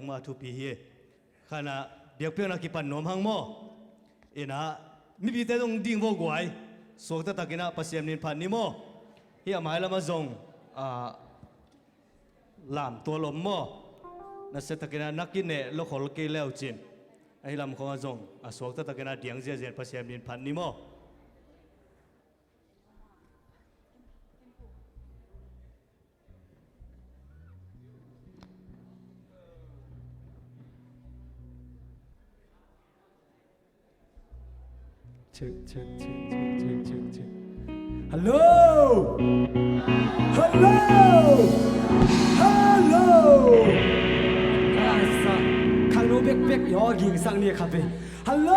มาทุปีเฮขณะเบียกเพียงนักกิปันนมหังโมเอ็นะมีพิเศษตรงดิ่งโวกไว้สวกตะตะกินะปัสยามนินพันนิโมเฮียหมายละมาจงลามตัวลมโมนั่นเสตะกินะนักกินเนลขอลเกลแล้วจินไอ้ลำของอาจงสวกตะตะกินะเดียงเจียเจียปัสยามนินพันนิโมเช็คฮัลโหลฮัลโหลข้างโน้นเป๊กยอกิงสังเนี่ยครับพี่ฮัลโหล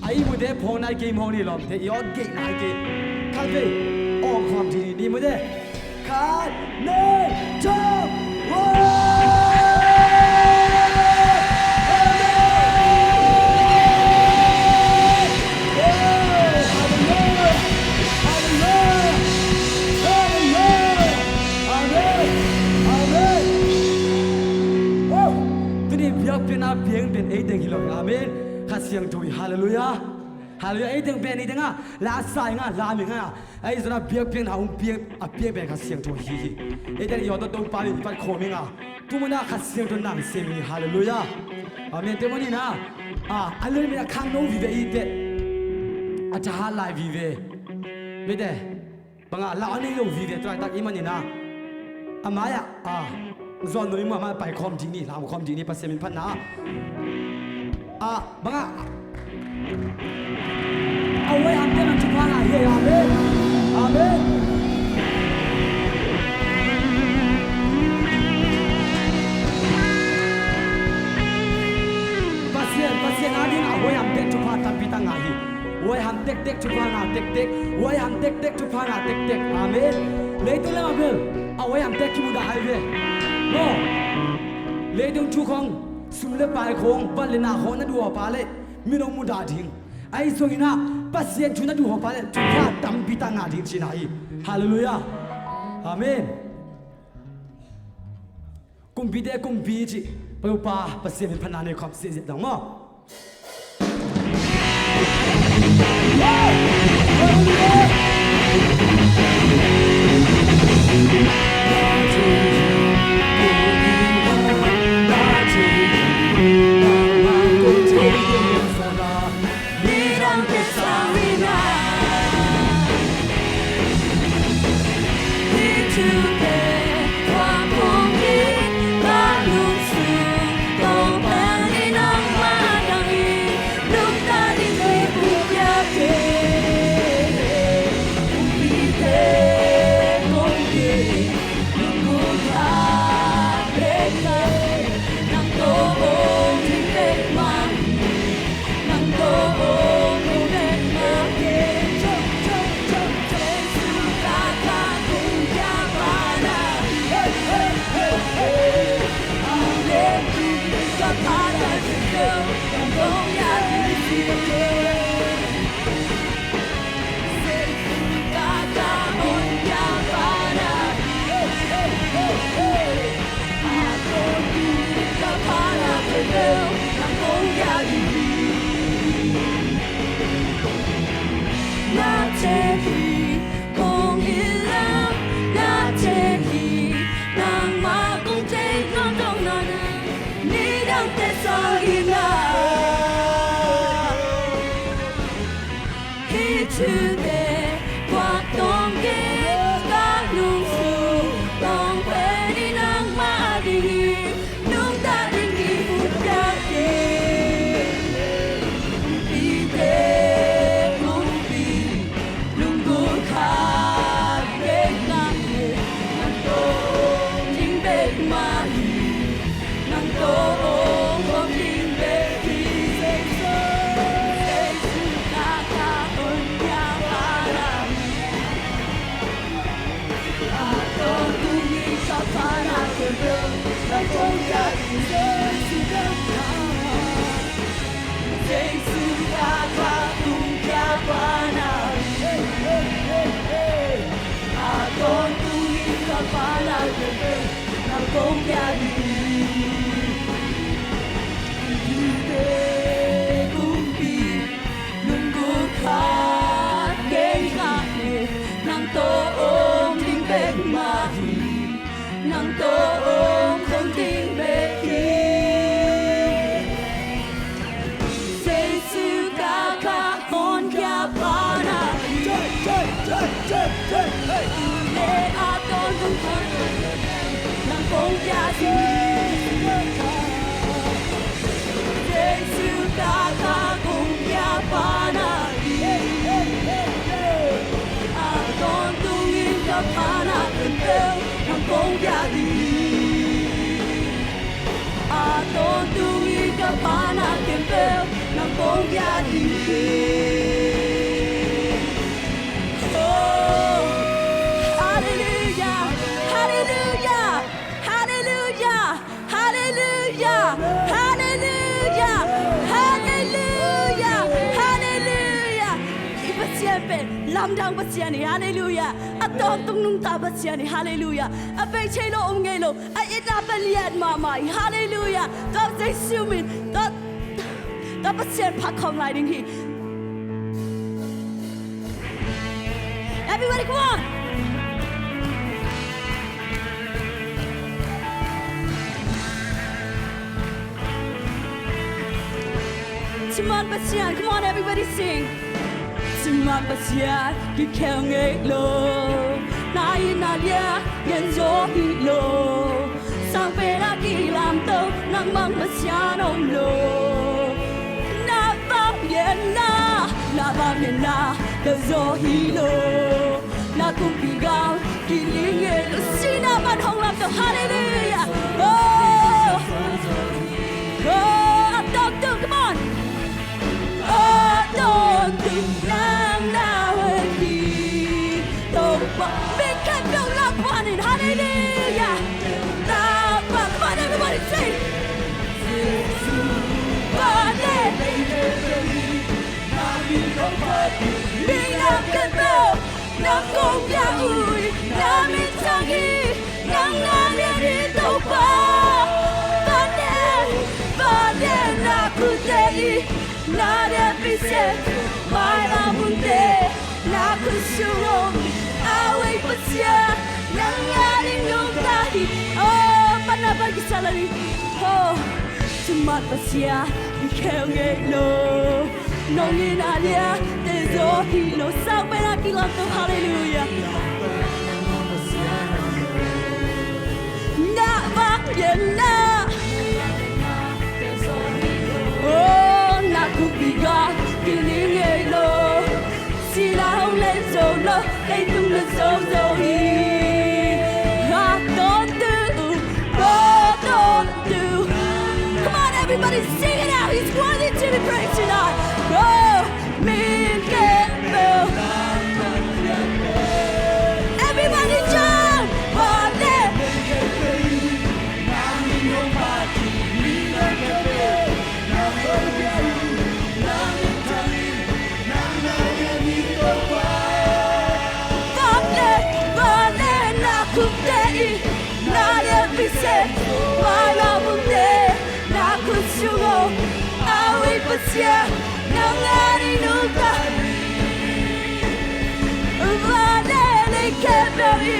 ไอ้บุเดพงนายเกมห้องนี่หรอเดี๋ยวยอเก่งนายเกมครับพี่ออกความดีนี่บุเดขาดเนื้อจบว้าเพียงเป็นไอ้เด็กฮิโลอาเมนข้าเสียงถุยฮาเลลูยาฮาเลลูยาไอ้เด็กเป็นไอ้เด็กอ่ะลาสายงะลามิงอ่ะไอ้สระเพียงเป็นเอาเพียงเป็นข้าเสียงถุยฮีไอ้เด็กยอดตัวปาลิปัดโคมิงอ่ะทุกมันน่ะข้าเสียงตัวนั่งเสียงฮาเลลูยาอาเมนเต็มนี่นะอันเลยมีข้างโน้วิเวอีเด็กอาจารย์ไลฟ์วิเวไม่ได้บังอ่ะลาอันนี้โยวิเวตัวตักอิมันนี่นะอามา呀ส่วนหนึ่งมาไปคอมจริงนี่ทำคอมจริงนี่ปัสเซมินพันนะบังเอาไว้ทำเต็มจุดพันเฮียอาเมนปัสเซนอาดินเอาไว้ทำเต็มจุดพันตันพิตังไงไว้ทำเด็กจุดพันเด็กไว้ทำเด็กจุดพันเด็กอาเมนเลยตัวเล่มาเบลเอาไว้ทำเด็กที่มุดาไฮเวเลยดงทุกของสุมเลปายของบัลเลนาของนั่นดูหัวปาเลมีน้องมุดาดิ่งไอ้ส่วนนี้นะปัสเซียนชุนนั่นดูหัวปาเลทุกอย่างตั้มพิตังอาดิ่งชินาอีฮาเลลูยาอาเมนกุมพิเดกุมพิจิไปอุปาปัสเซียนเป็นพนันในความเสียดดังมั้ง Lamdang basiani, hallelujah. Atong tung nung ta basiani, hallelujah. Abay chelo ngelo, ay inapalian mamay, hallelujah. God say sumin, God basian pakong lighting he. Everybody, come on. Simon basian, come on, everybody sing. Simon basian, ki keo ngelo, na inalia, yenzo hilo. Sang pera ki lam to, nang mang basian omlo. Na ba na, yenzo hilo. Na kumpigaw, ki lingelo, sina man hong lam to, hallelujah. Oh, doctor, come on. Oh, don't do big cat don't love one in hallelujah. Come on, everybody say. Mina kebo, na kongya ui, na mitangi, na ngani topa. Bade na kutei, na repise, mai na munte, na kusuo. Away pasya, nangyari nung tahi. Oh, panabag salari. Oh, sumat pasya, ikaw ngelo. Nung inalia, tezo hilo. Sampai nakilang to, hallelujah. Na bakyan na. Oh, nakubigat, kiningelo. Sila hong lên solo, đây tung lên solo hi. Don't do. Come on, everybody, sing it out. He's worthy to be praised tonight. Oh, me get well. Everybody jump on it. Yeah, nangari nuka. Vanele keberi,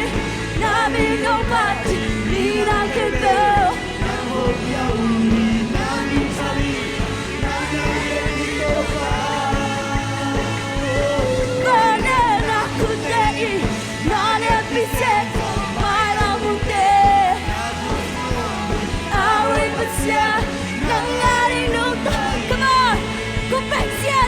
nami no mati, nina kebel. Nami sali, nangari nuka. Vanele kutei, nane pise, mala mute. Awi pasya, nangari nuka. Kupexia.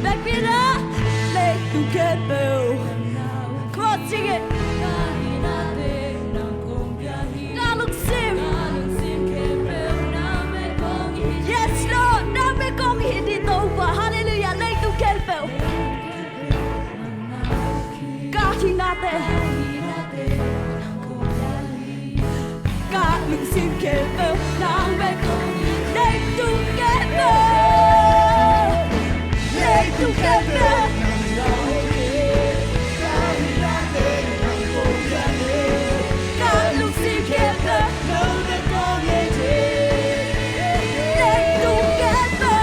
Back it up, let you get boo. Come on, sing it. Now look sim. Yes, Lord. Now we're going to hit it over. Hallelujah. Let you get boo. God, he not there. God, look sim get boo. Now we're together. God looks together. Let's together.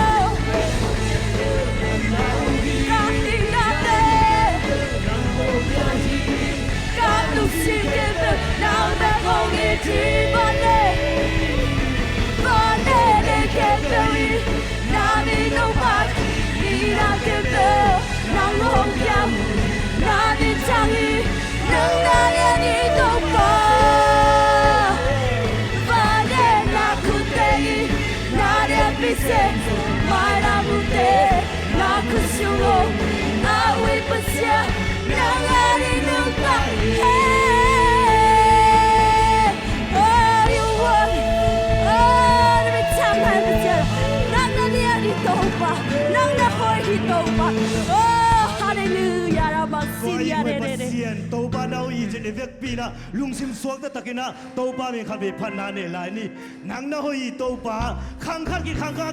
God did nothing. God looks together. Now they're going to they can't believe. Now they know what. Need I give them. Now long young. Now they tell me. Now that any don't fall. Vanilla could they. Now they're busy. My amute. Now could you know. I will be here. Now that it look like. Hey. Oh, you want. Oh, every time I was there. Nang na niya dito pa. Nang na hoy dito pa. Oh, hallelujah. Rabasiya re re re. Tàu ba nào ý chỉ để việc pina lung sim suốt tất cả na tàu ba mình khát về pan na này lại ni nang na hoi tàu ba khang khát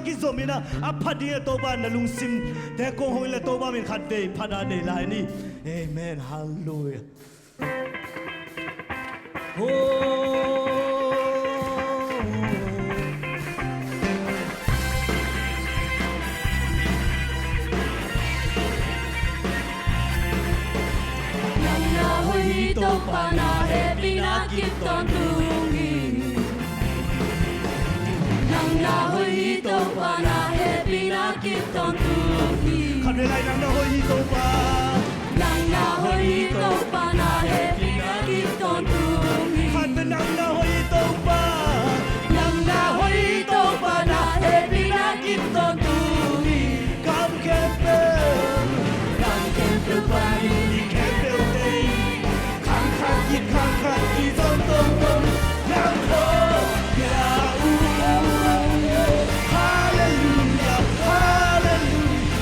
ki zomi na áp phát đi tàu ba na lung sim để con hoi là tàu ba mình khát về pan na này lại ni amen hallelujah Tàu ba na happy na keep on doing. Nang na hoi tàu ba na happy na keep on doing. khát về lại nang na hoi tàu ba Nang na hoi tàu ba na happy na keep on doing. khát về nang na hoi tàu ba Nang na hoi tàu ba na happy na keep on doing. cam kẹp Come keep ba đi. khang khát ki zom tông tông nang ho ya hallelujah hallelujah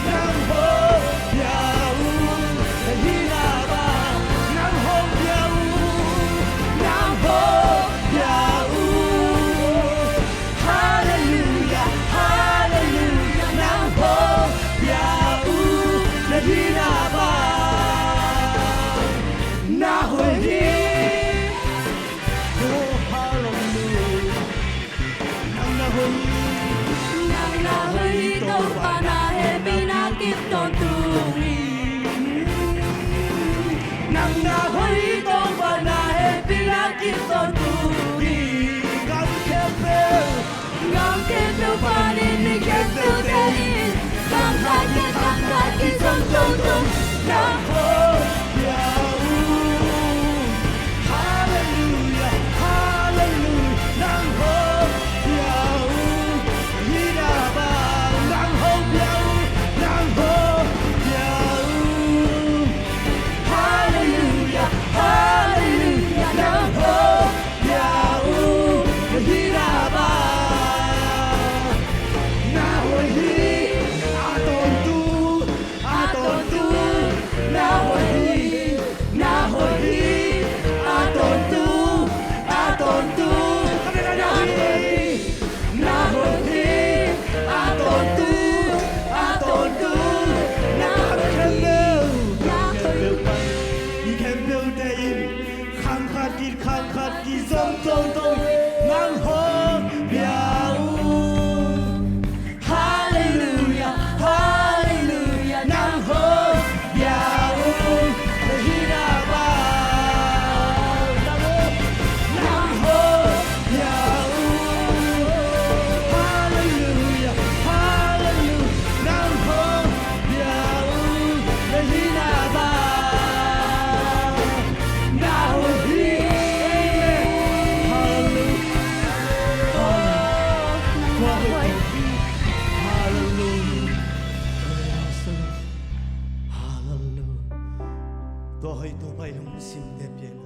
nang ho ya hi na ba nang ho ya Nang ho ya hallelujah hallelujah nang ho ya hi na ba na ho hi Nang na hoi tàu ba na happy na keep on doing. Nang na hoi tàu ba na happy na keep on doing. cam kẹp Ngam keep the party ni keep the day. Come back it's on tông. Nang ho hallelujah hallelujah nang ho ya hi na ba nang ho ya hallelujah hallelujah nang ho ya hi na ba na ho hi a ton tu na hoi na hoi a ton tu na hoi na hoi a ton tu na hoi na hoi you can build the in khang khát ki zom tông tông ngang ho biao hallelujah hallelujah ngang ho biao hi na ba ngang ho biao hallelujah hallelujah ngang ho biao hi na ba na ho hi tôi hơi tôi bay lòng sim đẹp vậy nè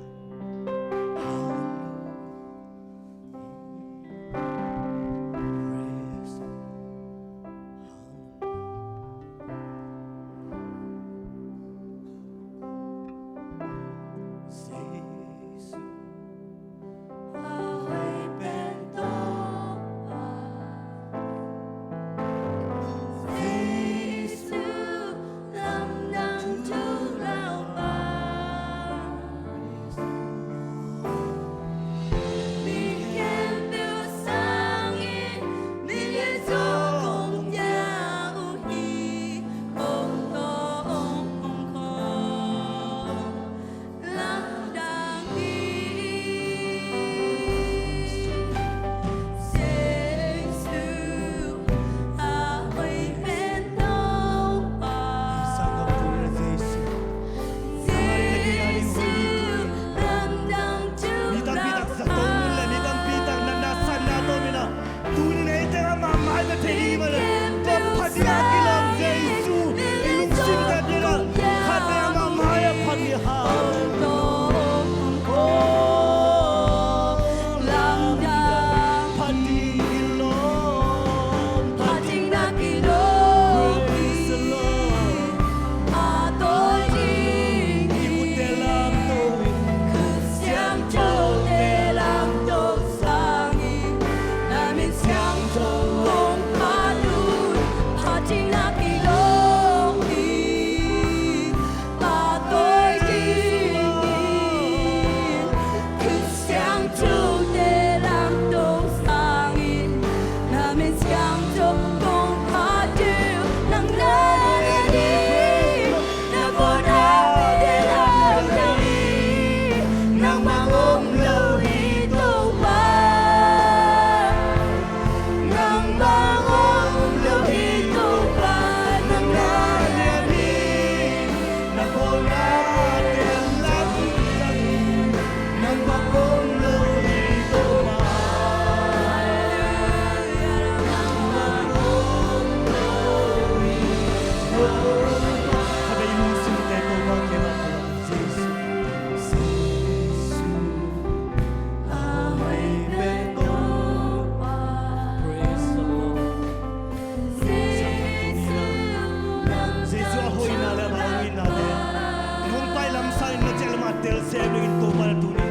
ama tel sem ning to pa tu ni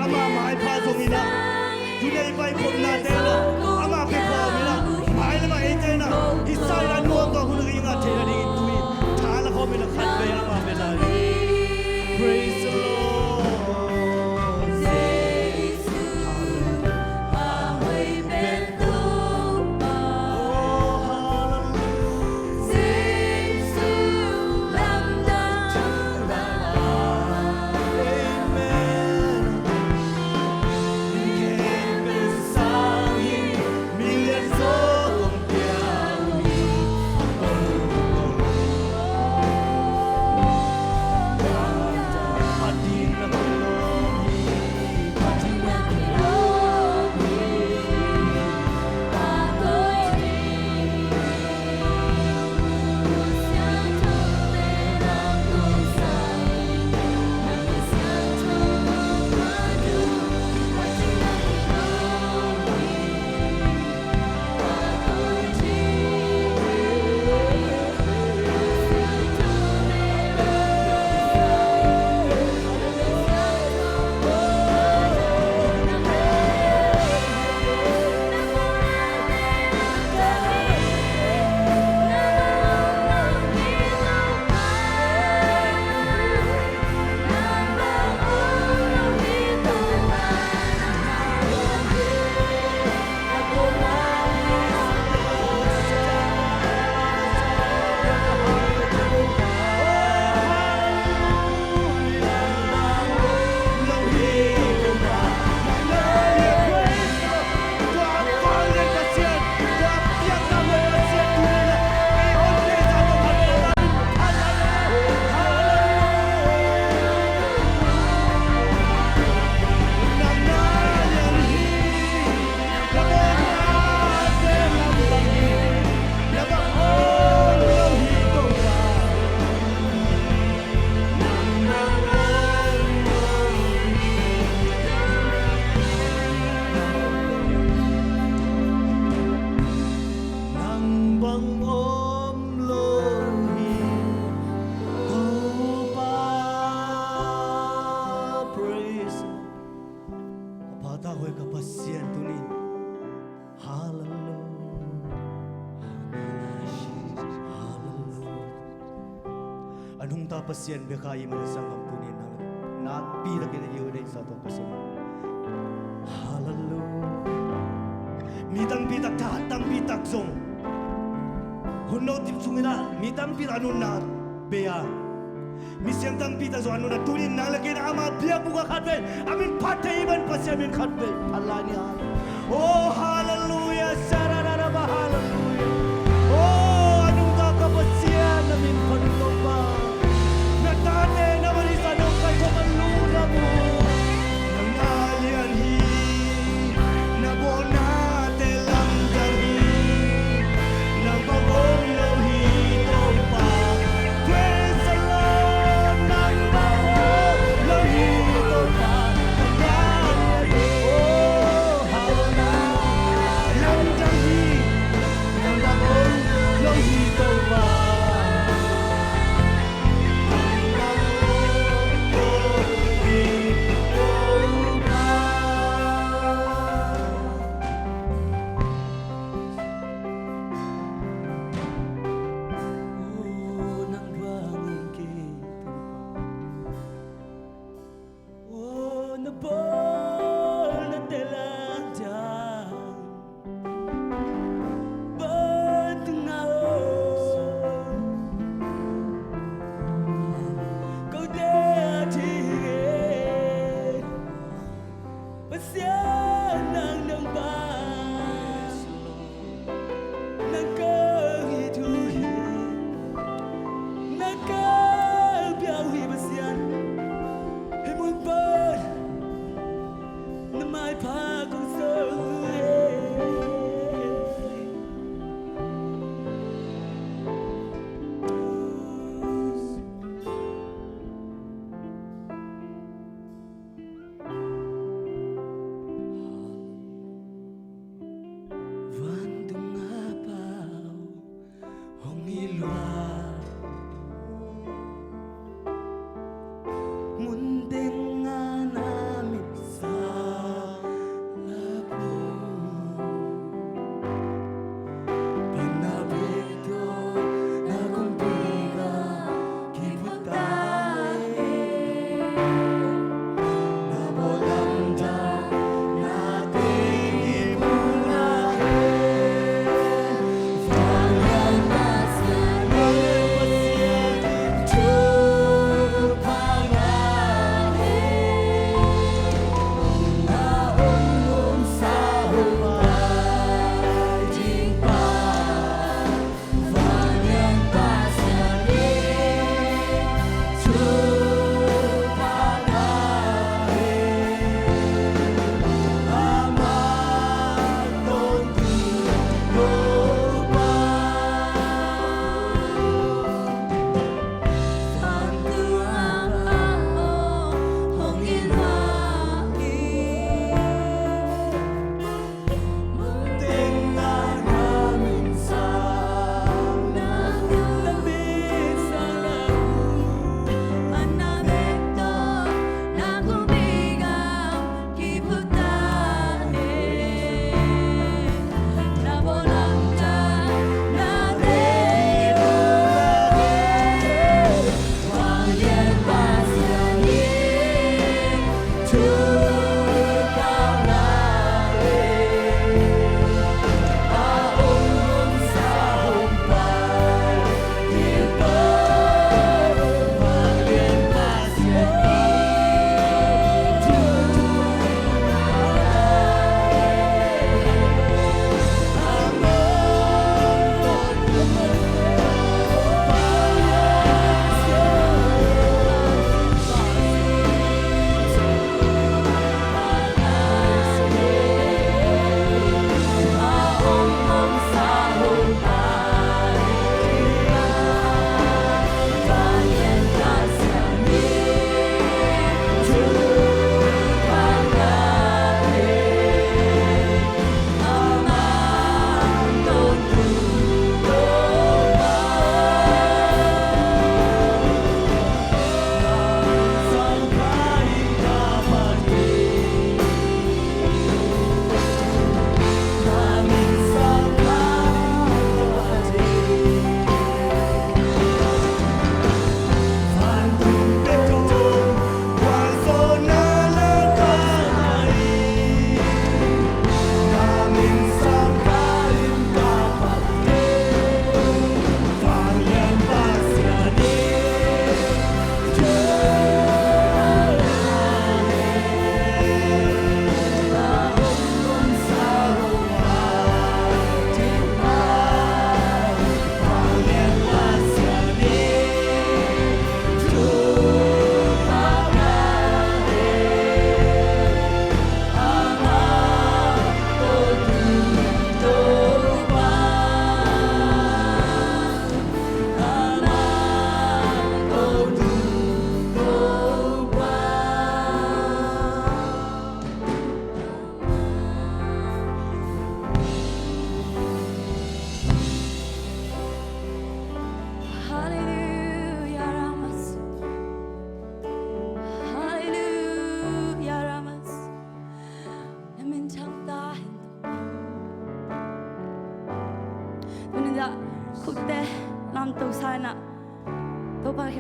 ama mai pha so mi na tu nei pai khom na te na ama pe kho mi na mai la ma e te na isai la no to hu ri nga the ri tu ni tha la kho mi na khat pe ama pe la praise the Lord anung ta pasien bekai mana sangam tunin na pi lagi na yun satu pasien hallelujah mitang pitak tatang pitak zong hunno tip sungina mitang pit anu na bea misiang tang pitak zong anu na tunin na lagi na ama biya buka khatbe amin pathe iban pasien min khatbe Allah ni oh hallelujah sarara ba hallelujah oh anung ta kapasien amin panulopa natate na marisa no kai ko malula mo nangalian hi na bona te lang dali na bagong lo hi to pa praise the Lord nang bagong lo hi to pa nangalian oh hallelujah lang dali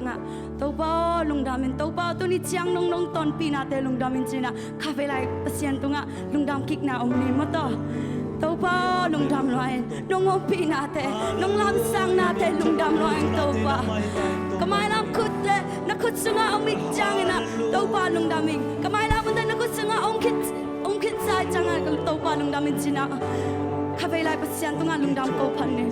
nga to ba lung dam in to ba to ni chiang nong nong ton pi na te lung dam in china kha ve lai pasien tu nga lung dam kik na om ni ma to ba lung dam loin nong om pi na te nong lam sang na te lung dam loin to ba kamai lam khut le na khut sunga om mi chang na to ba lung dam in kamai lam un na khut sunga om kit sai chang na to ba lung dam in china kha ve lai pasien tu nga lung dam ko phan ne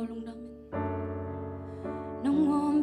lung đam nong om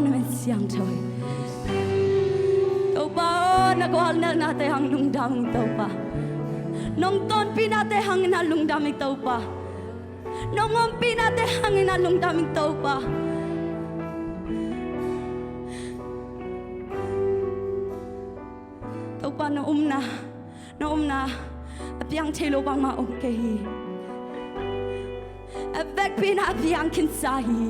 นมันเสียงถอยเต้าป่านักวาลนาเตหังลุงดามิเต้าป่าน้องต้นปีนาเตหังนาลุงดามิเต้าป่าน้องอมปีนาเตหังนาลุงดามิเต้าป่าเต้าป่าน้องนาเพียงเทโลบังมาองเกฮีแบกปีนาเพียงคินซาฮี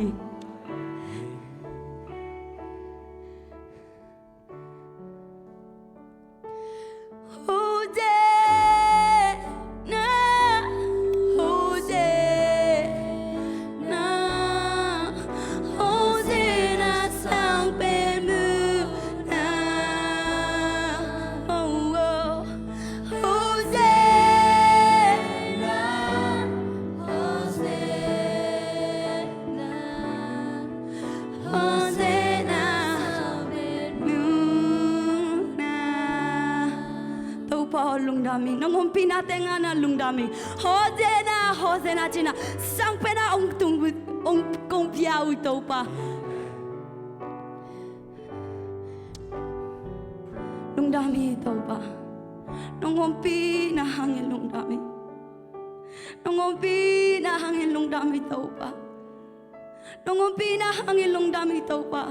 ลุงดามิน้องอมปีนาเตงานาลุงดามิโฮเซนาจินาสังเปนาองตุงองกงพิอาอุโตปาลุงดามิโตปาน้องอมปีนาหังเงลุงดามิน้องอมปีนาหังเงลุงดามิโตปาน้องอมปีนาหังเงลุงดามิโตปา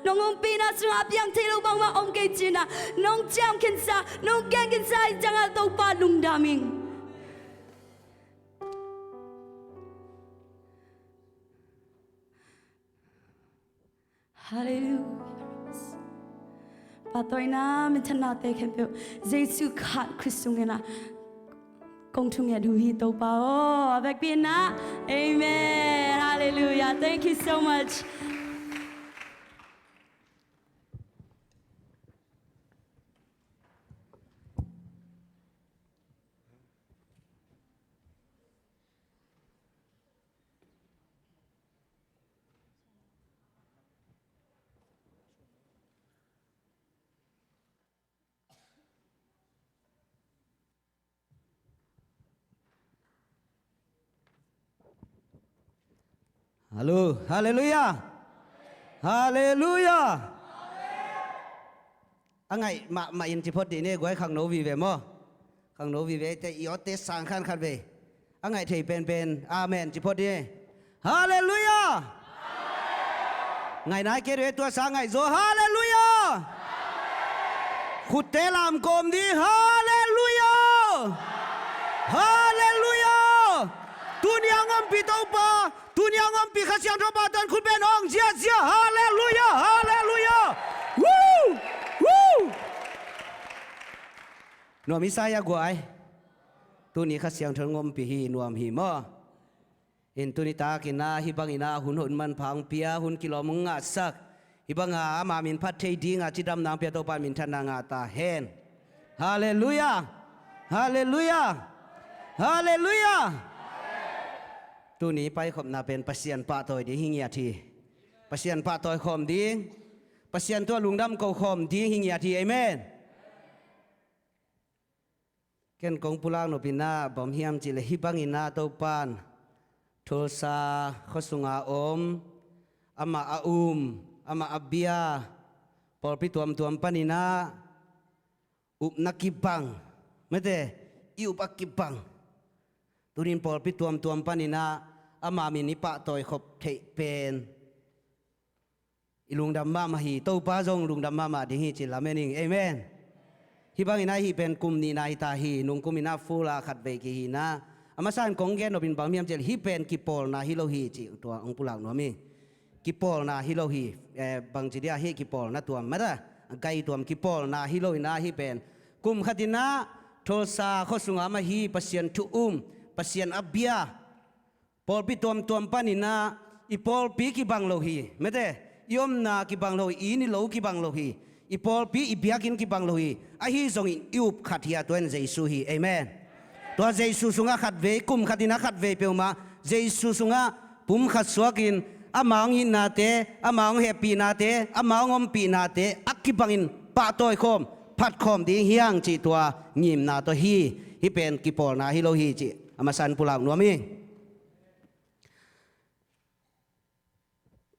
น้องอมปีน่าสุนัขยังเทลูบังมาอมเกจิน่ะน้องจำกินซาน้องแกงกินซาจังเอาตัวปาลุงดามิงฮาเลลูยาปาตอยนะมิถนาเตเข้มเปียวเยซูขาดคริสต์เงนะกงทุ่งเงดูฮีตัวปาโอ้แบกปีนะเอเมนฮาเลลูยา thank you so muchฮัลโหลฮาเลลูยาฮาเลลูยาอังไงมาอินจิพอดีเนี่ยกูให้ขังโนวีเวมอขังโนวีเวแต่ยอดเตสสังขันขันเวอังไงที่เป็นอาเมนจิพอดีฮาเลลูยาไงนายเกเรตัวสังไงโซฮาเลลูยาขุดเตลามกลมดีฮาเลลูยาฮาเลลูยาตุนยังงมปีเต้าป่าตุนยังงมปีข้าเสียงทบาตันคุณเป็นองเจียฮาเลลูยาฮาเลลูยาวู้วู้หน่วยมิสายากวยตุนี้ข้าเสียงทงมปีฮีหน่วยฮีมอเห็นตุนิตากินนาฮิบังอินาหุ่นมันพังเปียหุ่นกิโลมึงอาสักฮิบังอามามินพัดเทดีงาจิดำนางเปียโตปามินทันนางาตาเฮนฮาเลลูยาฮาเลลูยาฮาเลลูยาตัวนี้ไปขบนาเป็นปัสยันปะตอยดีหิงยาทีปัสยันปะตอยขมดีปัสยันตัวลุงดำเกาขมดีหิงยาทีเอเมนเกณฑ์กองปุลางโนปินาบอมเฮียมจิเลฮิบังอินาโตปานโทซาขสุงอาอมอามาอาอุมอามาอับเบียปอลพิตัวมปานินาอุบนักกิบังไม่ได้อิอุบอักกิบังตุรินปอลพิตัวมปานินาอามามินิปะตอยขบเทเป็นอิลุงดำมาฮีโตปาจงลุงดำมาดิฮิจิลาเมนิงเอเมนฮิบังอินาฮีเป็นกุมนีนาฮิตาฮีนุงกุมินาฟูลาขัดเบกิฮีนาอามาสันกงเกนโนบินบางเมียมเจลฮิเป็นกิปอลนาฮิโลฮีจิตัวองปุลังนัวมีกิปอลนาฮิโลฮีบางจิเดียฮีกิปอลนาตัวมาได้ไกตัวกิปอลนาฮิโลนาฮิเป็นกุมขัดินาโทซาขสุงอามาฮีปัสยันทุปัสยันอับเบียปอลปิตัวปานินาอีปอลปีกิบังโลฮีไม่ได้ยมนากิบังโลฮีนี่โลกิบังโลฮีอีปอลปีอีเบียกินกิบังโลฮีไอฮีทรงอิบขัดเฮียตัวเจสุฮีเอเมนตัวเจสุสุงาขัดเวกุมขัดินาขัดเวเปียวมาเจสุสุงาปุ่มขัดสวกินอามังอินนาเตอามังเฮปีนาเตอามังอมปีนาเตอักกิบังอินปะตัวคมพัดคมดีเฮียงจีตัวงิมนาตัวฮีเป็นกิปอลนาฮิโลฮีจีอามาสันปุลังนัวมี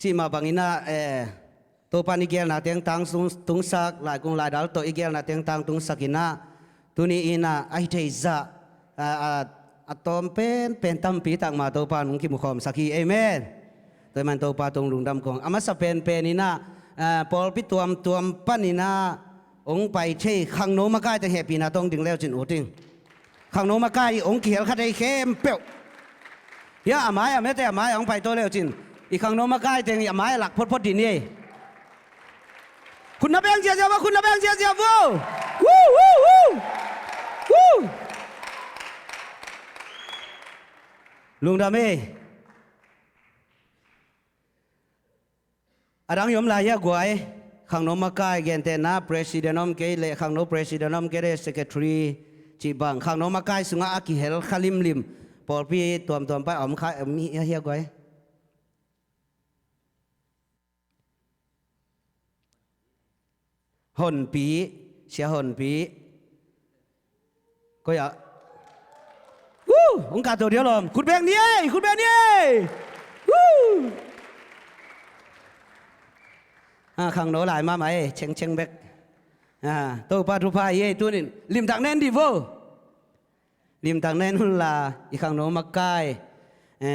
จีมาบังอินา to pan igel na teng tang tung sak lai kung lai dal to igel na teng tang tung sakina tuni ina ai thei za atom pen tam pi tak ma to pan ung ki mu khom saki amen toy man to pa tong lung dam kong ama sa pen ina pol pi tuam pan ina ong pai thei khang no ma kai te happy na tong ding leo chin u ting khang no ma kai ong khiel kha dei khem peu ya amai ame te amai ong pai to leo chin i khang no ma kai te amai lak phot din niคุณนับแบงเจียเจียวคุณนับแบงเจียเจียววู้วู้วู้วู้ลุงดามีอดังยมลายกวยขังนมกายเกนเตนะ president นมเกเลขังนม president นมเกเล secretary จีบังขังนมกายสุงอากิเฮลขลิมลิมปอลพี่ตัวไปอมขายมีเฮียกวยหนปีเสียหนปีก็อยากวู้องค์การตัวเดียวหรอคุณแบงนี่คุณแบงนี่วู้ข้างโน้นหลายมาไหมเชงแบกตัวปาทุพายตัวนี้ริมทางแน่นดิโวริมทางแน่นหุ่นลาอีข้างโน้นมาใกล้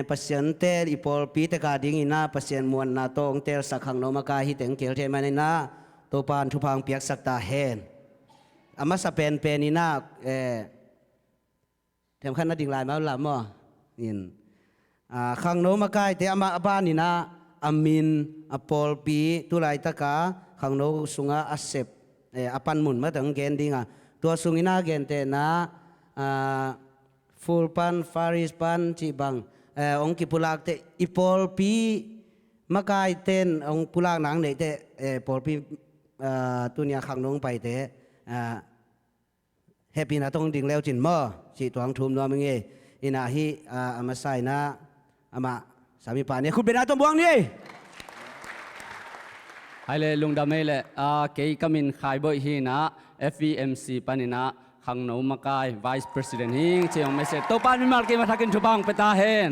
ปัสยันเตลอีปอลปีเตกาดิ้งอินาปัสยันมวนนาตองเตลสักข้างโน้นมาใกล้ฮิตเต็งเกลเทมันนาตัวปานทุพังเปียกสักตาเฮนอามาสเปนนี่นาแถมขั้นนัดดิ่งลายมาหลับมั้งนี่ข้างโน้มาใกล้แต่อามาบ้านนี่นะอามินอปอลปีตุไลตะกาข้างโน้สุงาอัสเซปอปันมุนมาถึงเกนดิ้งตัวสุงินาเกนเตนะฟูลปันฟาริสปันจีบังองค์กิปุลักเตอีปอลปีมาใกล้เต้นองค์ปุลักหนังเนี่ยเตปอลปีตัวเนี้ยขังน้องไปแต่แฮปปี้นะต้องดิ่งแล้วจินม่อจีตวงทุ่มนัวมึงเออินาฮิอามาใส่นะอามาสามีป่าเนี่ยคุณเป็นอะไรตัวบวงนี่ไอเลลุงดำเมเลเกย์กมินขายบ่อยฮีนะ FVMC ปานินะขังโนมากาย Vice President ฮิงเชียงไม่เสร็จตัวปานมีมาร์เกมาทักกินชุบังไปตาเฮน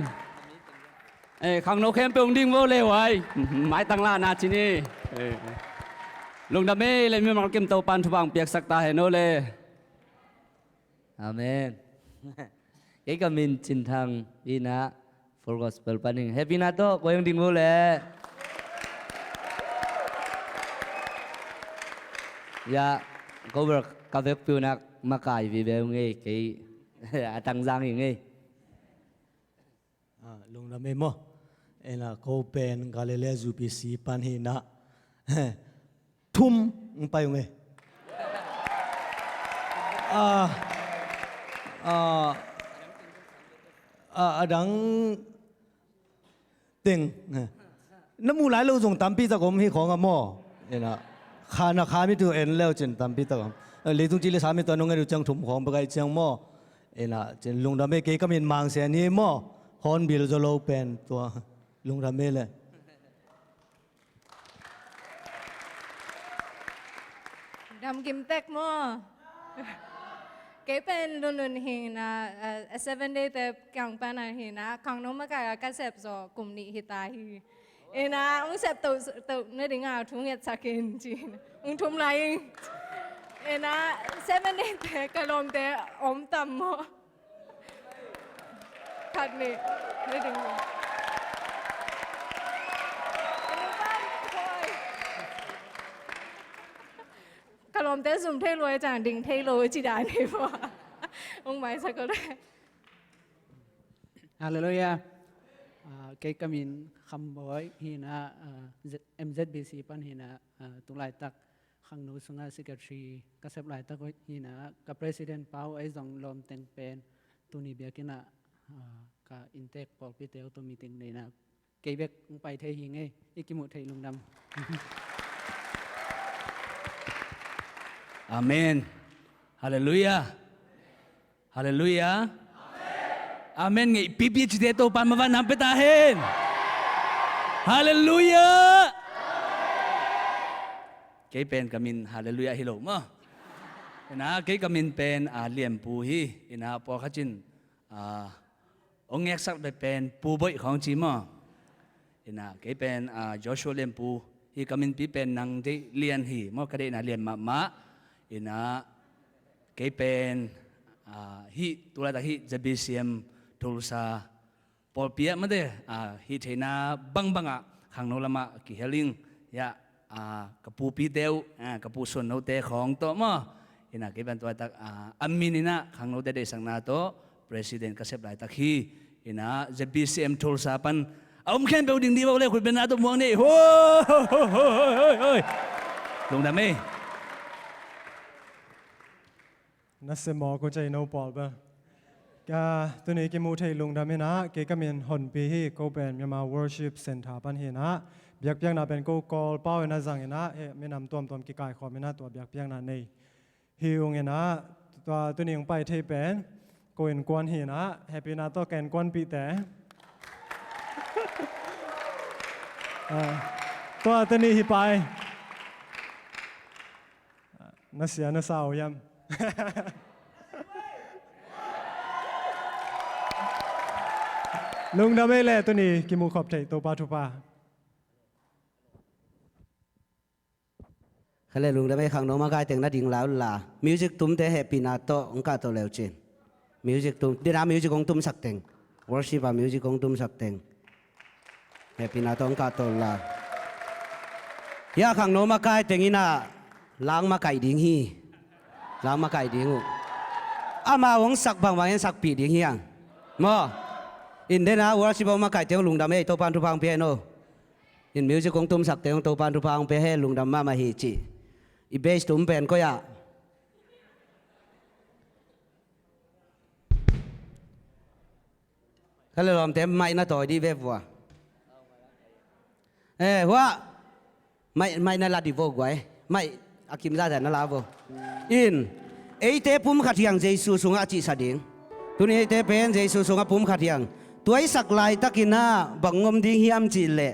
ขังโนเข้มเปงดิ่งโวเลวไว้ไม้ตั้งล่านาชินีลุงดำเมเลยมีมาร์เกมตัวปานชุบังเปียกสักตาเฮนโนเลอาเมนเอกมินจินทางอีนะ for gospel ปานิงเฮปปี้นาโต้ก็ยังดิ่งโวเลยาก็เบิกกับเวกปิวนักมากายวิเวงเงยกี่ตังจังยังไงลุงดามีมั้งเอ็นะเขาเป็นกาเลเลจูปิสีปันหินะทุ่มไปยังไงดังเต็งน้ำมูไหลเราส่งตามปีตะกมให้ของกับหม้อเนี่ยข้าไม่ตัวเอ็นแล้วจนตามปีตะกมเลยทุกทีเลยสามีตัวน้องเอ๋ยจังทุ่มของไปไกลจังหม้อเนี่ยจนลุงดำเมเก๋ก็มีมังเสียนี่หม้อฮอนบิลจะโลเป็นตัวลุงดำเมเลยดำกิมเต็กมั้งเก๋เป็นลุนหินะ7 day แต่กลางปันหินะขังน้องมากายก็เสพสอกลุ่มนี้หิตาหินะอุ้งเสพตัวเนื้อดิ่งทุ่งเงียสักกินจีนอุ้งทุ่มไรนะ7 day แต่กระลมแต่อมต่ำมั้งขัดนี่เนื้อดิ่งกลมเต้สุ่มเทลอยจางดิ่งเทลอยจีดานี่พอองค์หมายสักก็ได้ฮาเลลูยาเกย์กมินคำบอยฮีนะ MZBC ปันฮีนะตุลายตักขังนูสุงาสิกตรีกษัตริย์ลายตักฮีนะกับ President เปาไอ้จงลมเต็งเป็นตุนีเบียกินะกับอินเทคปอลพิเตลตัวมีติงเลยนะเกย์เบกไปเทหิงไงอีกิมุเทลุงดำอาเมนฮาเลลูยาฮาเลลูยาอาเมนไงปีปีจิตโตปานมาวันน้ำเปตาเฮนฮาเลลูยาเกย์เป็นกามินฮาเลลูยาฮิโลมั้งนะเกย์กามินเป็นเลี่ยมปูฮีนะพอขจินองเอกสักไปเป็นปูบ่อยของจีมั้งนะเกย์เป็นโจชัวเลี่ยมปู hi kamin pi pen nang de lian hi mo ka de na lian ma ina ke pen hi tula ta hi jbcm tulsa polpia ma de hi theina banga khang no lama ki heling ya kapu pi deu kapu son no te khong to mo ina ke ban to tak aminina khang no de sang na to president kasep lai tak hi ina jbcm tulsa pan khen building đi vào đây khuyên bên nào tôi muốn đi hôi lùng đam mêนัสมอก็ใจโนปอลบ้าตัวนี้กิมูเทลุงดามินะเกก็มีหนปีฮีก็เป็นมีมา worship center ปันเห็นนะเบียกเพียงน่ะเป็นก็กอลเป้าเห็นนะจังเห็นนะมีนำตัวกิกายขอมีนะตัวเบียกเพียงน่ะในฮิวเห็นนะตัวนี้ไปเทเป็นก็เห็นกวนเห็นนะแฮปปี้นะตัวแกนกวนปีแต่ตัวนี้ไปนัสเสียนัสเอายำลุงดาเมเล่ตัวนี้กิมูขอบใจตัวปาทุปาเขาเลยลุงดาเมขังน้องมาไกลแต่งนัดยิงแล้วล่ะมิวสิกตุ้มเตะแฮปปี้นาโต้องค์การตัวเลวเจนมิวสิกตุ้มดีนะมิวสิกของตุ้มสักเต็งวอร์ชิปมิวสิกของตุ้มสักเต็งแฮปปี้นาโต้องค์การตัวละยาขังน้องมาไกลแต่งอินะล้างมาไก่ดิ้งฮีล้างมาไก่ดิ้งมาหงสักบางวันสักปีดิ้งฮียังมออินเดนะวอร์ชิปมาไก่เตียงลุงดำเอตัวปันทุพังเปียโนอินมิวสิกของตุ้มสักเตียงตัวปันทุพังเปียให้ลุงดำมาฮิจิอีเบสตุ้มเป็นก็ยาเขาเลยลองเต็มไม่น่าต่อยดีเว็บว่ะว่าไม่น่าลาดิโวกไว้ไม่อากิมซาแต่น่าลาโวอินเตปุ่มขัดยังเจสุสุงอาจิสดิงตัวนี้เตเป็นเจสุสุงอาปุ่มขัดยังตัวไอ้สักลายตะกินาบังงมดิ้งฮิมจิเล่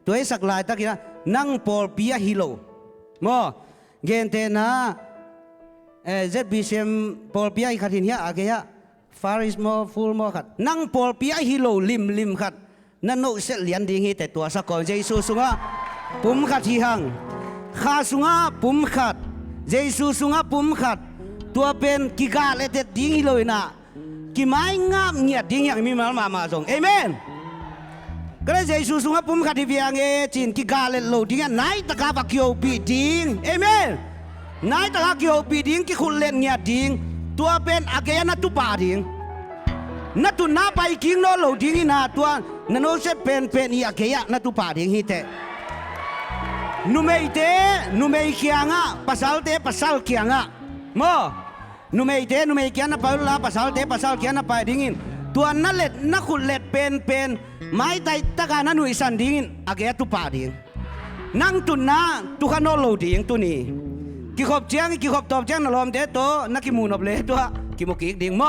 ตัวไอ้สักลายตะกินานั่งปอลปียฮิโลมอเกนเตนะเจ็ดบิเชมปอลปียขัดหินเฮียอาเกียฟาริสโมฟูลโมขัดนั่งปอลปียฮิโลลิมขัดนั่นโนเสลียนดิ้งฮิแต่ตัวสักก่อนเจสุสุงอาปุ่มขัดที่หังข้าสุงอาปุ่มขัดเจสุสุงอาปุ่มขัดตัวเป็นกิกาเลเตดิ้งฮิโลนะกิไม้งามเงียดดิ้งอย่างมีมาส่งเอเมนก็เลยเจสุสุงอาปุ่มขัดที่เพียงจินกิกาเลโลดิ้งไหนตะกาบักโยปีดิ้งเอเมนไหนตะกาโยปีดิ้งกิคุณเล่นเงียดดิ้งตัวเป็นอาเกยนัตุปาดิ้งนัตุนาไปกิงโนโลดิ้งนะตัวนโนเซเป็นอีอาเกยนัตุปาดิ้งฮิเตนูเมย์เตนูเมย์เคียงอ่ะภาษาเตภาษาเคียงอ่ะโมนูเมย์เตนูเมย์เคียงน่ะไปละภาษาเตภาษาเคียงน่ะไปดิ้งตัวนั่นเล็ดนักขุดเล็ดเป็นไม้ไตตะการนั่นหนุ่ยสันดิ้งอาเกยตุปาดิ้งนั่งตุนนะตุขานโลดิ้งตัวนี้กิขบเจียงกิขบตอบเจียงนลอมเตโตนักกิมูนอบเลตัวกิมุกิดิ้งโม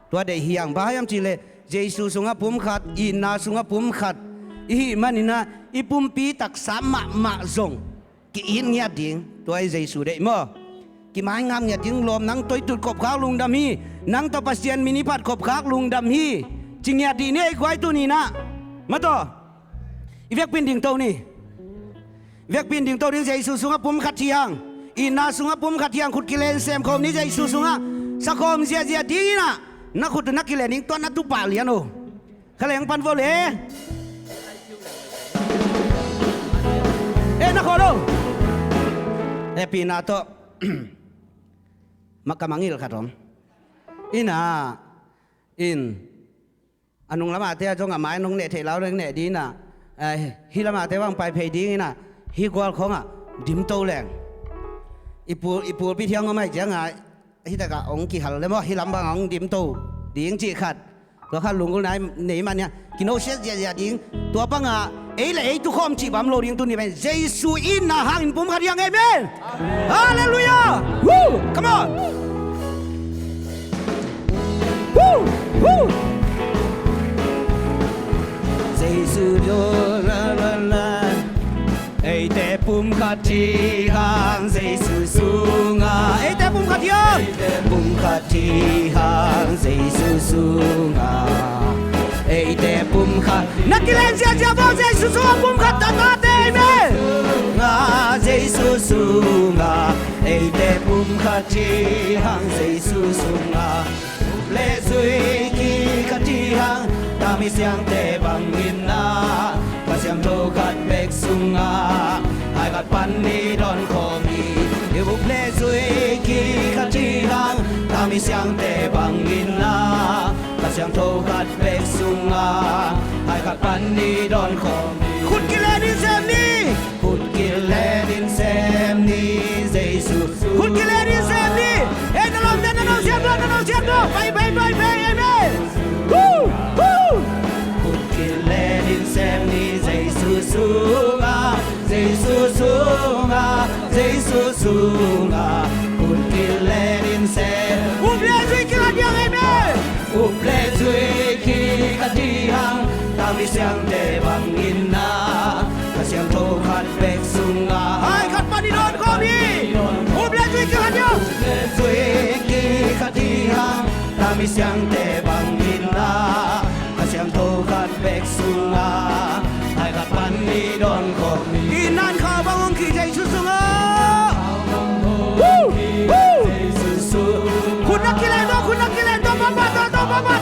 ตัวเดียเฮียงบ้ายามจิเลเจสุสุงะปุ่มขัดอินนาสุงะปุ่มขัดอีมันนี่นะอีปุ่มปีตักสามมาจงกิอินเงียดิ้งตัวไอ้เจสุเดมอกิไม้งามเงียดิ้งลมนังตัวตุดกบขากลุงดำฮีนังตัวปัสเซียนมินิพัดกบขากลุงดำฮีจิงเงียดีเนี่ยไอ้ควายตัวนี้นะมาต่ออีเวกปินดิ้งตัวนี้เวกปินดิ้งตัวนี้เจสุสุงะปุ่มขัดที่หังอินนาสุงะปุ่มขัดที่หังขุดกิเลนเซมคมนี้เจสุสุงะสักคมเสียดิ้งนะนักขุดนักกิเลนิ่งตัวนักตุปาเลียนโอเขาเลยยังปันโวเล่นักขอดูปีนาโตมักกะมังอิลขัดผมอินะอันนุ่งละมาเทียจงกับไม้นุ่งเนเทแล้วเรื่องเนดีน่ะฮิละมาเทว่างไปเพดีน่ะฮิกวาลของอ่ะดิมโตแรงอีปูพี่เที่ยงก็ไม่เจ้าไงฮิตะกะองกี่หันเลยมั้งฮิลำบางองดิมโตดิ้งจีขัดตัวข้าลุงคนไหนหนีมันเนี่ยกินโอเชียดิ้งตัวปังอ่ะเลยทุกคนจีบามโลดิ้งตัวนี้เป็นเยซูอินนะฮังปุ่มขัดยังเอเมนฮาเลลูยาวู้ come on วู้เยซูโยลาลาลาแต่ปุ่มขัดที่ฮังเยซูสุงาแต่ปุ่มขัดยังปุ่มขัดที่ฮังเยซูสุงาแต่ปุ่มขัดนักกีฬาเสียเจ้าพ่อเยซูสุงาปุ่มขัดตั้งแต่เมน chi hang Giêsu sunga lệ suy ki khát chi hang ta mi siang te bang in na ka siang to kat bek sunga hai kat pan ni don ko mi yêu lệ suy ki khát chi hang ta mi siang te bang in na ka siang to kat bek sunga hai kat pan ni don ko mi khut ki le din sem ni khut ki le din sem ni Giêsu khut ki le din sem ni ê nó lòng xem đó bay amen woo khut ki le din sem ni Giêsu sunga Giêsu sunga Giêsu sunga khut ki le din sem le duy ki hạt yang amen le duy ki hạt yang ta mi siang te bang in na ka siang to khat bek sunga hai khat pani don ko mi le duy ki hạt yang le duy ki hạt yang ta mi siang te bang in na ka siang to khat bek sunga hai khat pani don ko mi inan kha bang ki jai su sungaคุณนักกีฬาตัวมา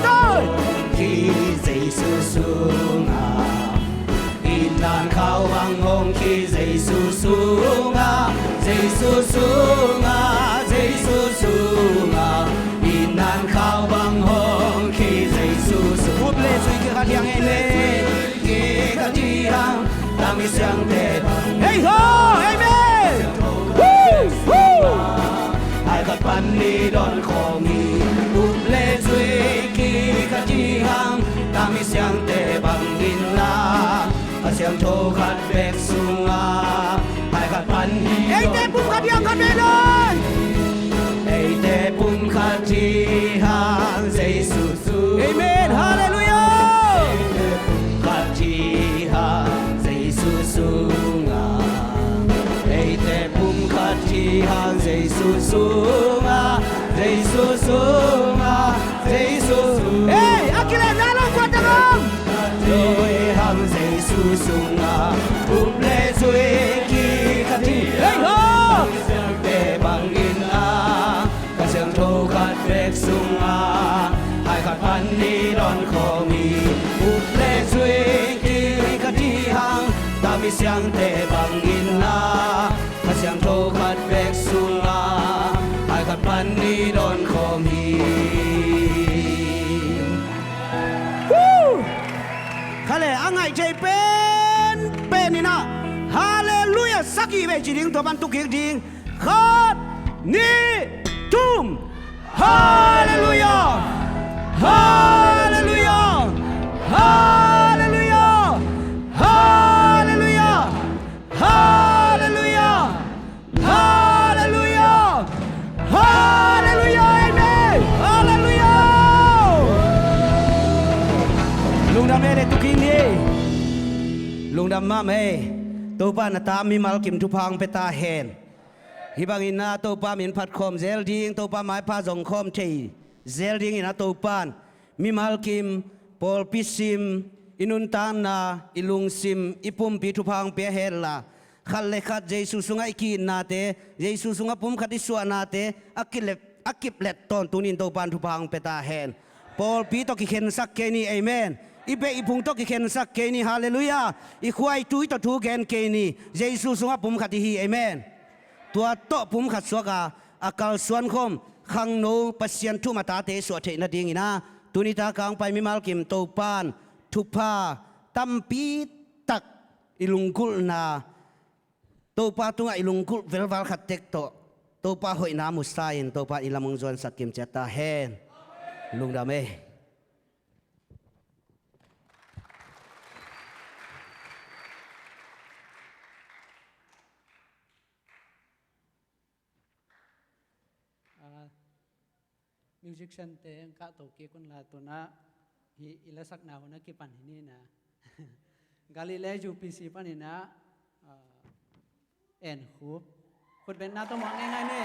ตัวที่Giêsu sunga inan khao bang hong ki Giêsu sunga Giêsu sunga Giêsu sunga inan khao bang hong ki Giêsu sunga úp lệ suy ki khát yang ene ki khát yang ta mi siang te hey ho amen hai kat pan ni don ko mi úp lệ suy ki khát yang ta mi siang te bang in la ka siang to khat bek sunga hai kat pan ni ei te pum khat yang khat be lon ei te pum khat ti hang Giêsu amen hallelujah khat ti hang Giêsu sunga ei te pum khat ti hang Giêsu sunga Giêsu sunga Giêsu hey akila nalong kwa tangom Lôi hang Giêsu sunga úp lệ suy ki khát ti hey ho te bang in na ka siang to khat bek sunga hai khat pan ni don ko mi úp lệ suy ki khát ti hang ta mi siang te bang in na ka siang to khat bek sunga hai khat pan ni don ko mi khale angai chei pen ni na hallelujah saki ve chi ding to ban tu ki ding khat ni tum hallelujah hallelujah hallelujah hallelujah hallelujah hallelujah hallelujah amen hallelujah lung dam le tu king ni lung dam ma me to pa na ta mi mal kim tu phang pe ta hen hi bang in na to pa min phat khom zel ding to pa mai pha jong khom thei zel ding in na to pan mi mal kim pol pisim inun tan na ilung sim ipum pi tu phang pe hen la khal le khat Giêsu sunga ki na te Giêsu sunga pum khat isu na te akip let ton tunin to pan tu phang pe ta hen pol pi to ki khen sak ke ni amen ibe ipung to ki khen sak ke ni hallelujah i khwai tui to thu gen ke ni Giêsu sunga pum khat hi amen tua to pum khat suaka akal suan khom khang no pasien thu mata te so the na ding ina tunita kang pai mi mal kim to pan thu pa tampi tak ilungkul na to pa tunga ilungkul velwal khat tek to pa hoi na musain to pa ilamong zon sakim chata hen lungdame musician te ka to ke kun la to na hi ilasak na hona ki pan ni na galile ju pc pan ni na en khu khut ben na to mong ngai ni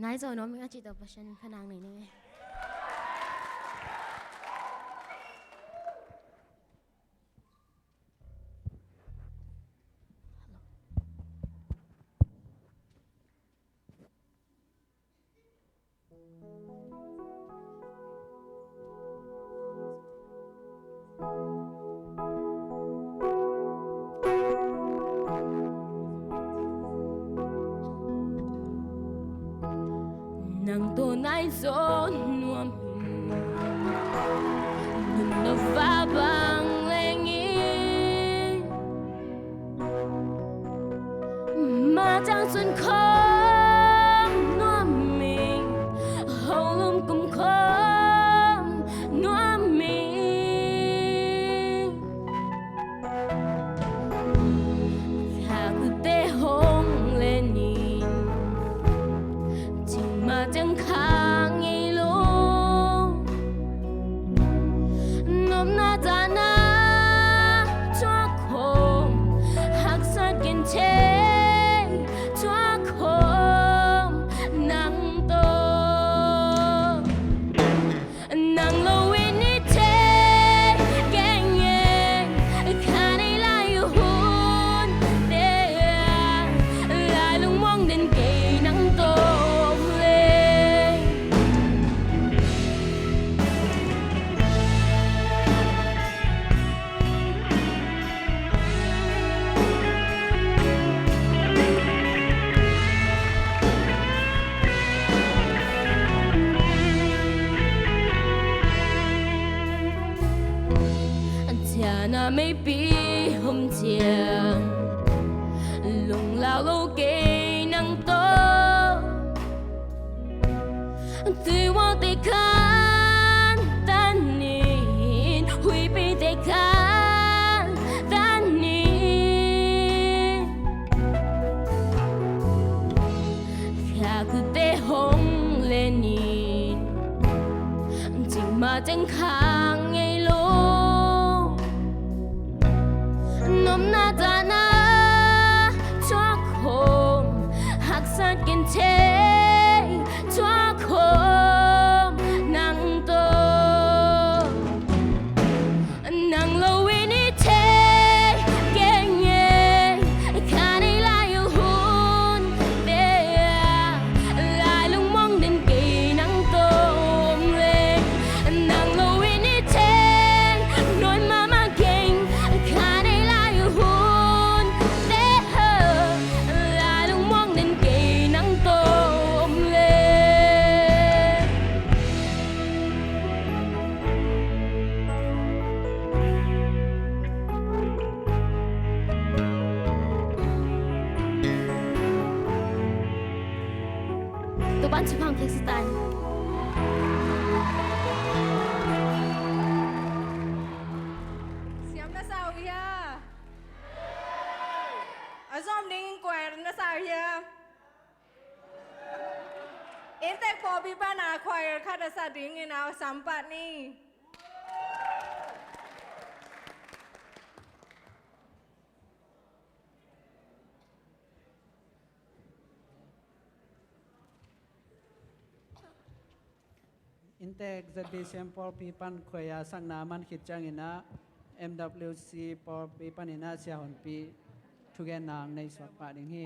นายโจน้องมีอาจิตต่อฉันพนังไหนนี่นังตัวนายโซนวมนุ่มนฟ้าบางแรงนี้มาจากส่วนของนวมมีเฮาลมกุมคมนวมมีถ้าคือเตะหงเลนีมาจังค้างไงลูกน้ำหน้าจานาชั่วโคมหักสัดกันเชชั่วโคมนังโตนังโลวินิเทแกงเองข้าได้ลายอยู่หุ่นเดียลายลงมองเดินเกยนังโต那没比红墙，龙老路给能多，对我的看，但你会被的看，但你，他可得红了你，今嘛真看ไงลูกน้ำหน้าจานาชั่วโคมหักสัดกันเทชั่วโคมนังโตนังโลวินิเทเก่งเองข้าในลายอยู่หุ่นเดียลายลงมองเดินกี่นังโตมเลยนังโลวินิเทนวลมามาเก่งข้าตัวบ้านชิคองเท็กซิตันเสียมนะสาวเฮียอาซอมดิ้งแกวนนะสาวเฮียเอ็นแต่พอพี่ป้านาควายข้าจะสะดิ้งอีนาวสัมปัตนี่อินเตกจะบีเซียมพอลปีปันขวยาสังนามันขิดจังอินะ MWC พอลปีปันอินะเสียหนปีทุกแกนางในสวดป่าดิ่งฮี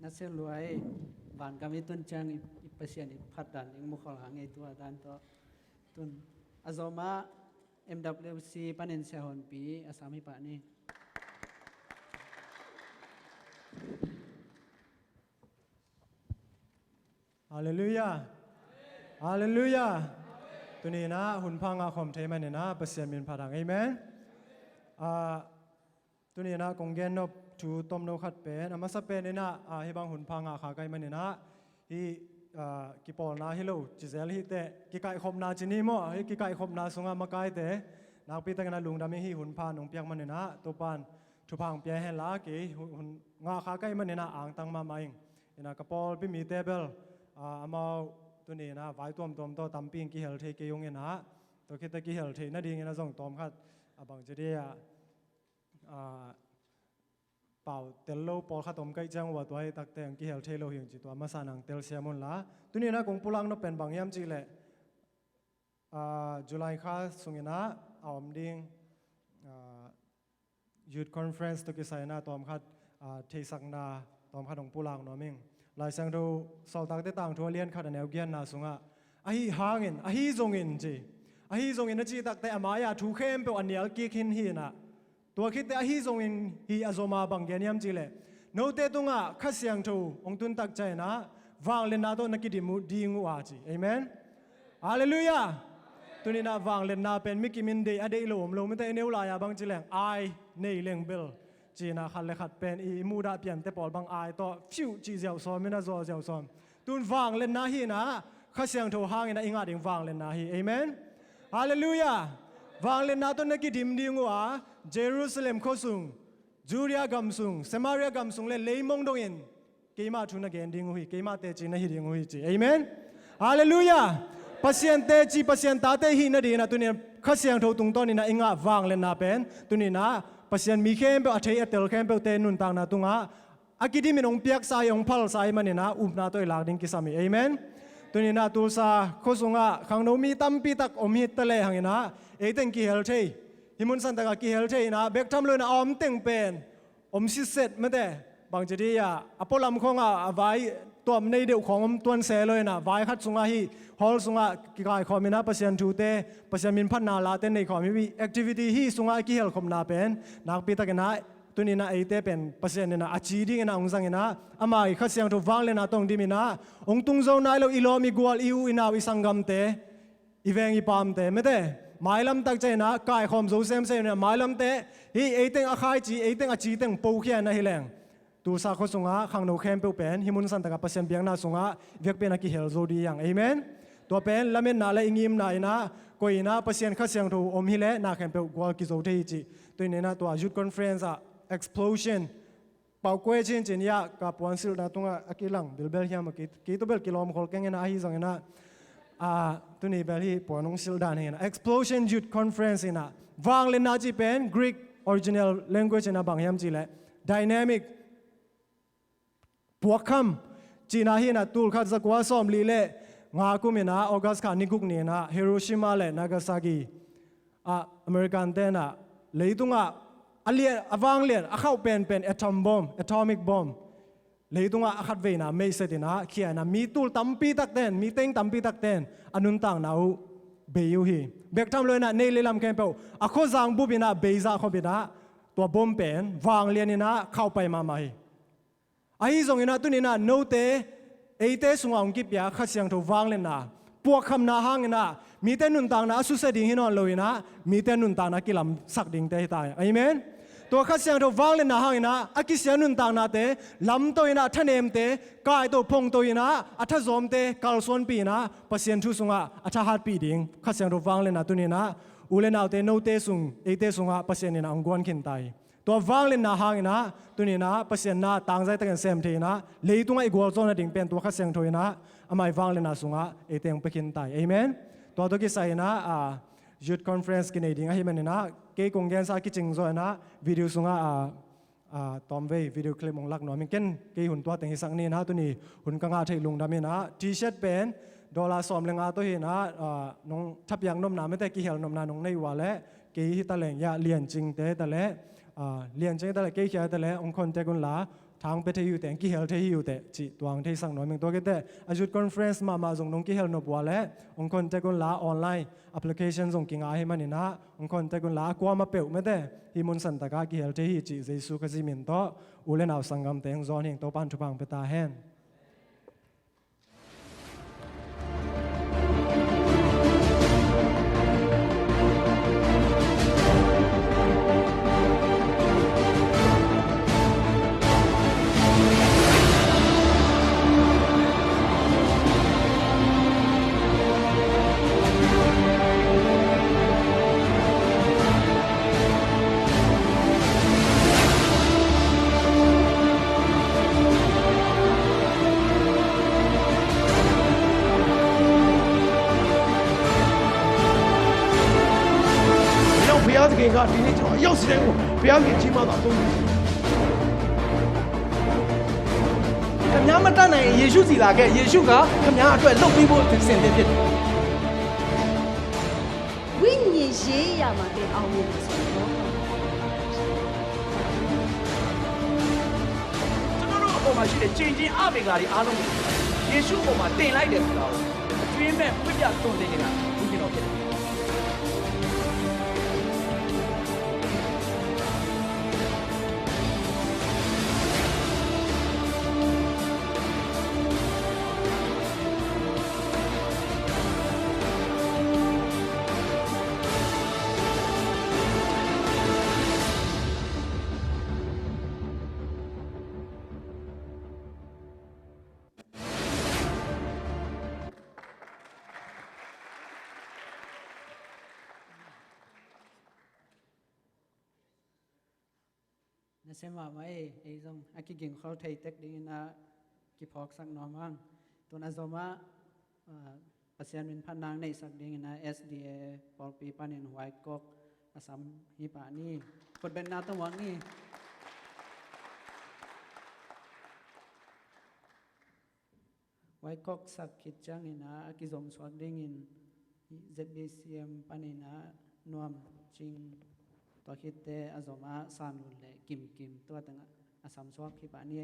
นัสเซลวยบานกามิตุนจังอิปเซียนพัดดันอิงมุขหลังไอตัวดันตัวตุนอาซอมา MWC ปันเอ็นเซฮอนปีอาสามิปะนี่ฮาเลลูยาฮาเลลูยาตัวนี้นะหุ่นพังอาคมเทมันเนี่ยนะเปอร์เซ็นต์มีพลังเอเมนตัวนี้นะกงเกนนบจูต้มโนขัดเป็นอามาสเปนเนี่ยนะให้บางหุ่นพังอาขาไกมันเนี่ยนะที่กิปอลนาฮิโลจิเซลฮิเตกิไกคมนาจินีโมให้กิไกคมนาสุงามาไกเตนักปีตังนาลุงดามิฮิหุ่นพานงเปียกมันเนี่ยนะตัวปานทุพังเปียเฮลาเกหุ่นงาขาไกมันเนี่ยนะอ่างตังมาไม่นะกระปอลพิมีเตเบิลอามาตัวนี้นะไว้ตัวตัวตั้มปิ้งกิเฮลเทกิยงเงินนะตัวคิดตะกิเฮลเทน่าดีเงินนะส่งตอมขัดบางจุดเดียเป่าเตลโลปอลขัดตอมใกล้จังว่าตัวให้ตักแต่งกิเฮลเทโลหิงจิตัวมาสานังเตลเซียมุนละตัวนี้นะกงปุลังนับเป็นบางยามจีเล่จุลัยข้าส่งเงินนะเอาอมดิ้งยูทคอนเฟรนซ์ตัวกิไซนะตอมขัดเทสักนาตอมขัดของปุลังนอมิงหลายสังดูสาวตักได้ต่างทัวเลียนขัดแนวเกียนนาสุงะอาฮีหางินอาฮีจงอินจีอาฮีจงอินนะจีตักแต่อามายาทูเข้มเปอันเนียลกิคินฮีนะตัวคิดแต่อาฮีจงอินฮีอาโซมาบังเกียนยามจีเลโนเตตุงะขัดเสียงทูองตุนตักใจนะวางเลนนาโตนักกิดิมูดีงูอาจีเอเมนฮาเลลูยาตัวนี้นะวางเลนนาเป็นมิกิมินเดย์อเดย์โลมไม่แต่เนวลายาบังจีเลงไอเนยเลงเบลจีน่าขัดเลยขัดเป็นอีมูดาเปลี่ยนแต่ปอลบางอายต่อฟิวจีเจ้าซ้อมไม่น่าซ้อเจ้าซ้อมตุนวางเล่นนาฮีนะข้าเสียงโทหางนะอิงอาดิงวางเล่นนาฮีเอเมนฮาเลลูยาวางเล่นนาต้นนักกิดิมดีงัวเยรูซาเล็มโคสุงจูเรียกัมสุงเซมาเรียกัมสุงเล่เลมงดงอินเกมาทุนนักเกนดิงหุยเกมาเตจีนะฮีดิงหุยจีเอเมนฮาเลลูยาปัสยันเตจีปัสยันตาเตฮีนะดีนะตุนี้ข้าเสียงโทตุงต้นนี่นะอิงาวางเล่นนาเป็นตุนี้นะปัสยันมีเข้มเปออัฐยเตลเข้มเปอเตนุนต่างนาตุงะอากิดิมินองเปียกสายองพัลสายมันเนี่ยนะนาตัวหลักดิ้งกิสามีเอเมน ตัวนี้นะตูซาโคสุงะขังโนมีตั้มปีตักอมฮิตตะเลหังนะเอเต็งกีเฮลเทฮิมุนสันตะกะกีเฮลเทนะเบกทำเลยนะอมเต็งเป็นอมซิเซตไม่ได้บางจะดีอ่ะอพอลำของอ่ะไว้ตัวในเดียวของตัวเสเลยนะไว้ขัดสุงะฮีฮอลสุงะกิกายคอมินะปัสยันทูเตปัสยันมินพัฒนาลาเตในคอมิวิแอคทิวิตี้ฮีสุงะกีเฮลคอมนาเป็นนักปีตักนะตัวนี้นะไอเตเป็นปัสยันนะอาชีดีนะองสังนะอามาขัดเสียงทุฟังเลยนะตรงดีมินะองตุงเจ้านายเราอิโลมีกัวอิวอินาวิสังกัมเตอีเวงอีปามเตไม่ได้หมายลำตักใจนะกายคอมโซเซมเซเนี่ยหมายลำเตฮีเอเต็งอาคายจีเอเต็งอาจีเต็งปูเขียนนะฮิแรงตูสาขสุงะขังโนเข้มเปเป็นฮิมุนสันตะกับปัสยันเบียงนาสุงะเวียกเป็นอากิเฮลโซดีอย่างเอเมนตัวเป็นละเมนนาและอิงิมนายนะก็อินะปัสยันขัดเสียงทูอมฮิเลนาเข้มเปกัวกิโซเทจีตัวนี้นะตัวยุดคอนเฟรนซ์อะ explosion เป่าก้วยชินจินยากับวันสิลนาตุงะอากิลังเบลเบลเฮียมากีตัวเบลกิโลมคนเก่งนะอาฮิซังนะตัวนี้เบลฮีปวนงสิลดานเห็น explosion youth conference นะวางเลนนาจีเป็น Greek original language นะบางยามจีแหละ dynamic พวกคำจีน่าเห็นนะตูลขัดสักว่าซ้อมลีเล่งาคุมินะออกัสขานิกุกเนี่ยนะฮิโรชิมาและนากาซากิอเมริกันเต้นะเลยตุงะอเลียนอวางเลียนเข้าเป็นatomic bomb เลยตุงะขัดเวนะไม่เสร็จนะเขียนนะมีตูลตั้มปีตักเต้นมีเต็งตั้มปีตักเต้นอนุนตังนะเบยูฮีเบกทำเลยนะในเรื่องแคมเปลอโคจางบุบินะเบย์ซาขบินะตัวบอมเป็นวางเลียนนะเข้าไปมาไม่ไอ้ส่งนะตุนี่นะโนเตเอเตสงองกิบยาขัดเสียงถูกวางเลียนนะพวกคำนาหางนะมีแต่นุนตังนะสุเสดิ่งหินอนเลยนะมีแต่นุนตังนะกิลำสักดิ่งเตยตายอาเมนตัวขัดเสียงถูกวางเลียนนะหางนะอากิเสียนุนตังนะเตลำตัวนะท่านเอมเตกายตัวพงตัวนะอัฐซอมเตกาลส่วนปีนะปัสยันทุสุงะอัฐหัดปีดิ่งขัดเสียงถูกวางเลียนนะตุนี่นะอุเลนาเตโนเตสุงเอเตสุงะปัสยันนะองกวนขินไตตัววางเล่นนาหางนะตัวนี้นะปัสยันนะต่างใจตั้งเซมเทนะเลยตัวไอ้กวลโซนดิ่งเป็นตัวขัดเสียงถอยนะอามาวางเล่นนาสุงะเอเตงไปขินไตเอเมนตัวตัวกิใส่นะyouth conference กินเองให้มันนะเกี่ยกงเกนซากิจิงโซนะวิดีโอสุงะตอมเววิดีโอคลิปมองลักหน่อยมันเก่งเกี่ยหุ่นตัวแต่งสังนี่นะตัวนี้หุ่นกังอาเทลุงดามินะทีเชิร์ตเป็น$สอมเลงอาตัวเห็นนะน้องทับยางนมนาไม่แต่กี่เฮลนมนาน้องในว่าและเกี่ยตะแหลงยาเลียนจริงแต่ละเลียนจริงแต่ละเกี่ยแต่ละองค์คนแต่กุนละทางไปที่อยู่แต่กี่เฮลที่อยู่แต่จีตัวงที่สั่งหน่อยมึงตัวก็แต่อายุคอนเฟรนซ์มาส่งน้องกี่เฮลนบว่าและองค์คนแต่กุนละออนไลน์แอปพลิเคชันส่งกิ่งอาให้มันนี่นะองค์คนแต่กุนละกว่ามาเปิดไม่ได้ฮิมุนสันตะกากี่เฮลที่จีเจสุขจิมินโตอุเลนเอาสังกัมแต่งจอนเฮงโตปันทุบังเปตาแฮนဘုရားသခင်ကဒီနေ့ကျွန်တော်အရောက်စတဲ့ကိုဘုရားခင်ကြီးမားတာသုံးတယ်ခမည်းမတတ်နိုင်ယေရှုစီလာခဲ့ယေရှုကခမည်းအတွက်လုပ်ပြီးဖို့အစဉ်သင်ဖြစ်တယ်ဝိညာဉ်ရေးရမှာတဲ့အောင်မြင်လို့ဆိုတော့ကျွန်တော်တို့အပေါ်မှာရှိတဲ့ချိန်ချင်းအဘင်္ဂါတွေအားလုံးကိုယေရှုအပေါ်မှာတင်လိုက်တယ်ဆိုတာကိုအတွင်းမဲ့ပြပြသွန်သင်နေတာဘုရားတော်ဖြစ်တယ်นั่นเสมาไม่ไอ้ตรงอากิกิ่งเขาไทยเต็กดีนะกิพอกสักหน่อมั้งตัวนั้นสมาปัสยันเป็นพันนางในสักดีนะ SDA ปอลปีปานินหวายกกอาสัมฮิปานี่คนเป็นนาตวังนี่ ไว้กอกสักคิดจังอินะกิจอมสวดดิ่งอิน ZBCM ปันอินะนวมจริงตัวคิดเตอจอมาสานลุนเลยกิมตัวตั้งอาสามสวดคิดปานี้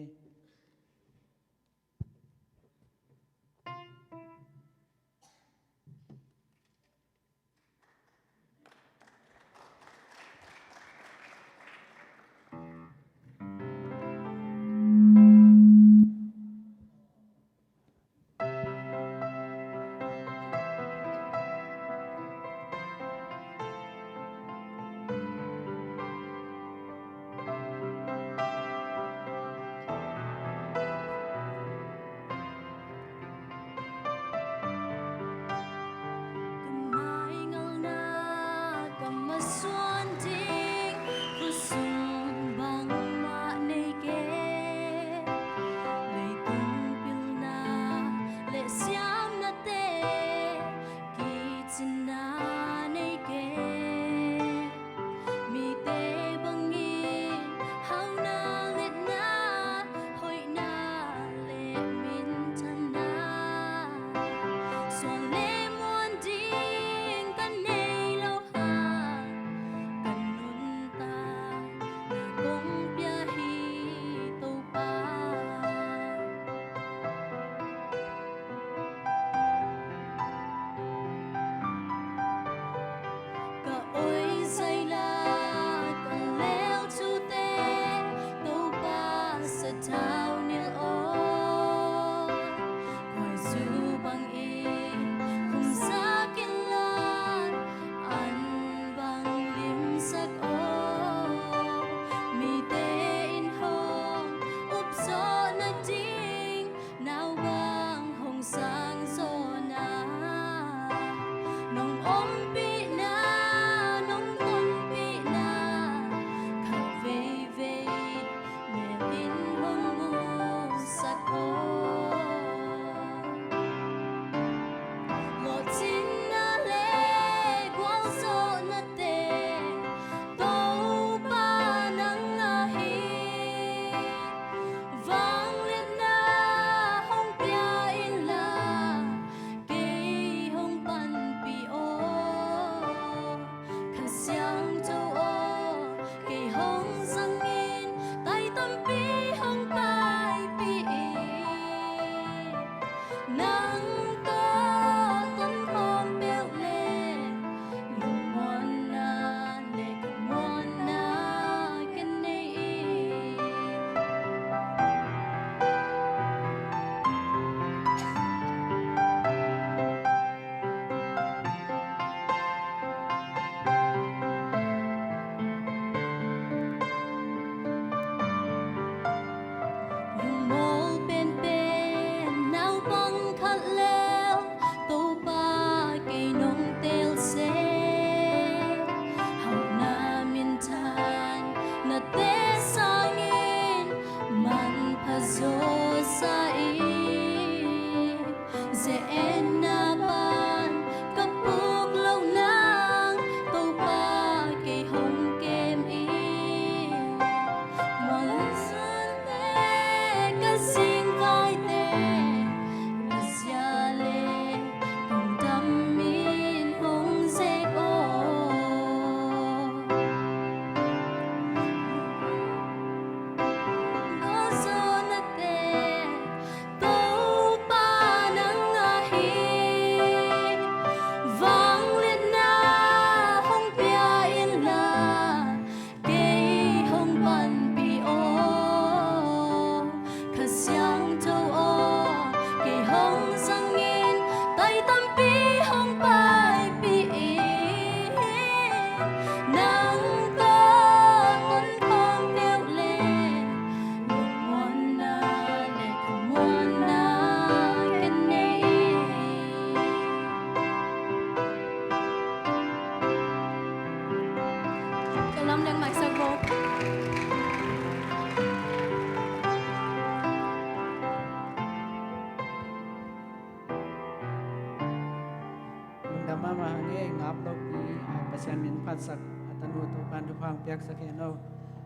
sen min phat sak atanu to pan tu phang pek sakhe no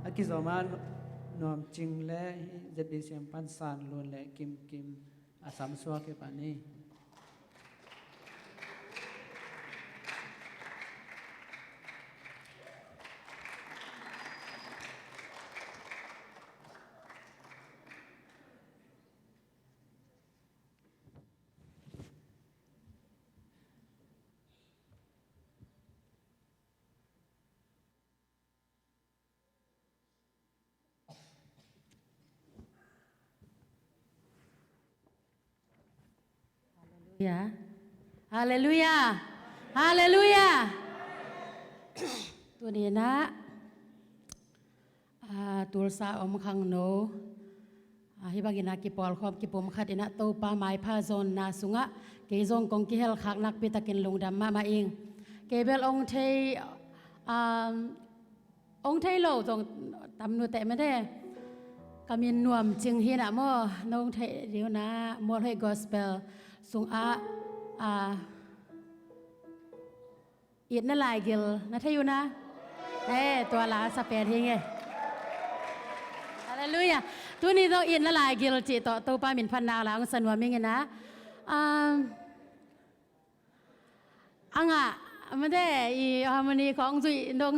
akizoma nom ching le ZBCM pan san lon le kim อาสามสัวเก็บอันนี้ Ya. Haleluya. Haleluya. ตัวนี้นะตัวสาวมขังโนฮิบักินากิปอลคอมกิปมขัดนะโตปาไม้พาซอนนาสุงะเกยงกงกิเฮลขักนักปิตะกินลงดำมาเองเกเบลองเทองเทโลตรงตำนูแต่ไม่ได้กำยันนวมจึงเห็นอะมั่วนงเทเดียวนะมัวให้กอสเปลสุงอีดนั่นลายกิลนะเทอยู่นะตัวลาสเปรทิ้งไงฮาเลลูยาตัวนี้ต้องอีดนั่นลายกิลจิตโตปามินพันนาวลางสนวมิงนะอังอ่ะไม่ได้อีฮาร์โมนีของจุยดง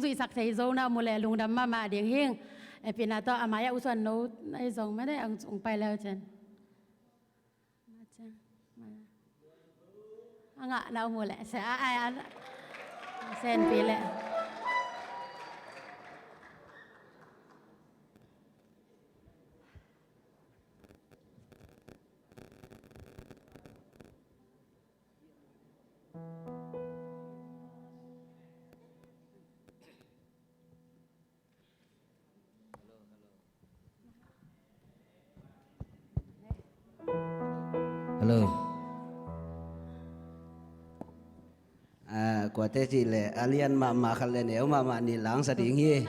จุยสักไทโซนะมูลลุงดำมาเดียงเฮงไอปีนาต่ออามายาอุสวนโนไอซองไม่ได้องไปแล้วจันอังอ่ะเราหมดแหละเสียไอเซนปีแหละHello. Quả thế gì lệ alien mà khăn lên nếu mà nị láng sa tiếng hi.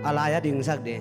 Alaya ding sak de.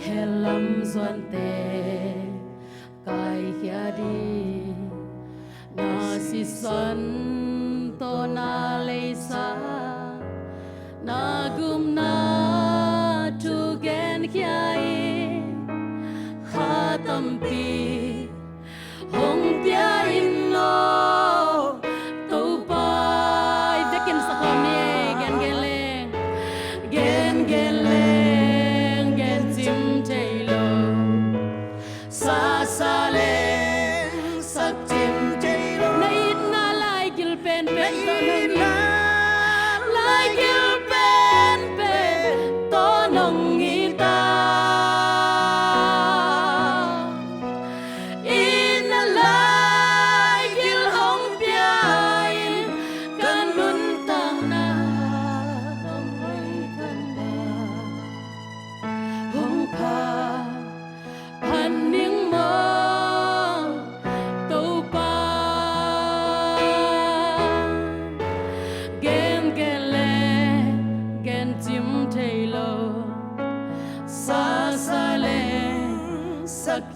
helam zuan te kai hia di na si son to na le sa na gum na tu gen khai kha tam pi hong pia in no to pai vekin sa kom ni gen leng gen tim tailo sa le sak tim tailo na in na lai gil pen to nong lai gil pen to nong ita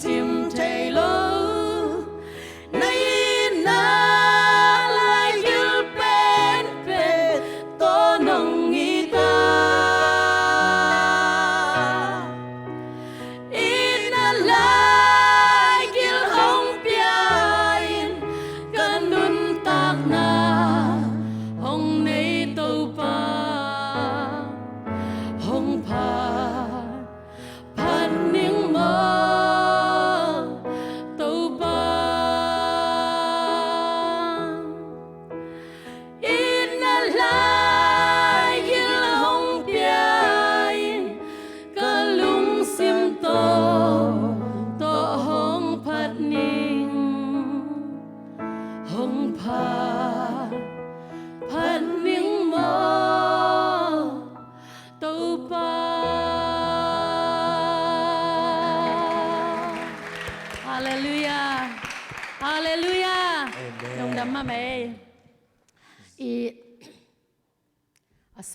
Tim Taylor nay na lai gil pen to nong ita in a lai gil hong piain kanun tak na hong nei to pa hong pa pan ning mo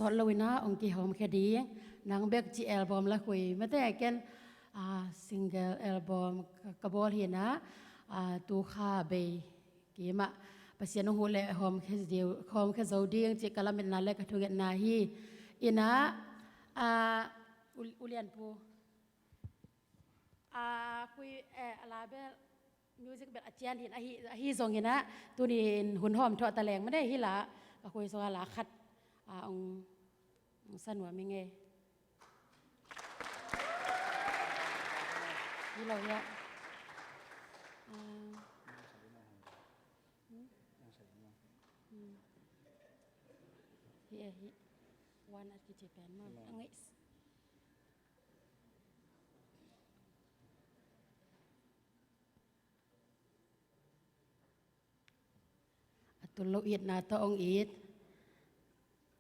สอนเรานะองค์ที่หอมแค่ดีนางเบกจีแอลบอมละคุยไม่ได้แกนซิงเกิลแอลบอมกระบอกเห็นนะตูข้าเบย์กี่มะภาษาหนูเล่หอมแค่เดียวหอมแค่เจ้าเดียงจีกะละเป็นนาเล็กกระทุกนาฮีอินะอุเลียนปูคุยอะไรแบบมิวสิกแบบอาจารย์เห็นฮีส่งเห็นนะตัวนี้หุ่นหอมทอดตะแลงไม่ได้ฮีละก็คุยส่งละคัดông sân của mình nghe đi lâu vậy here one at Japan mom ang atulog it na to ong it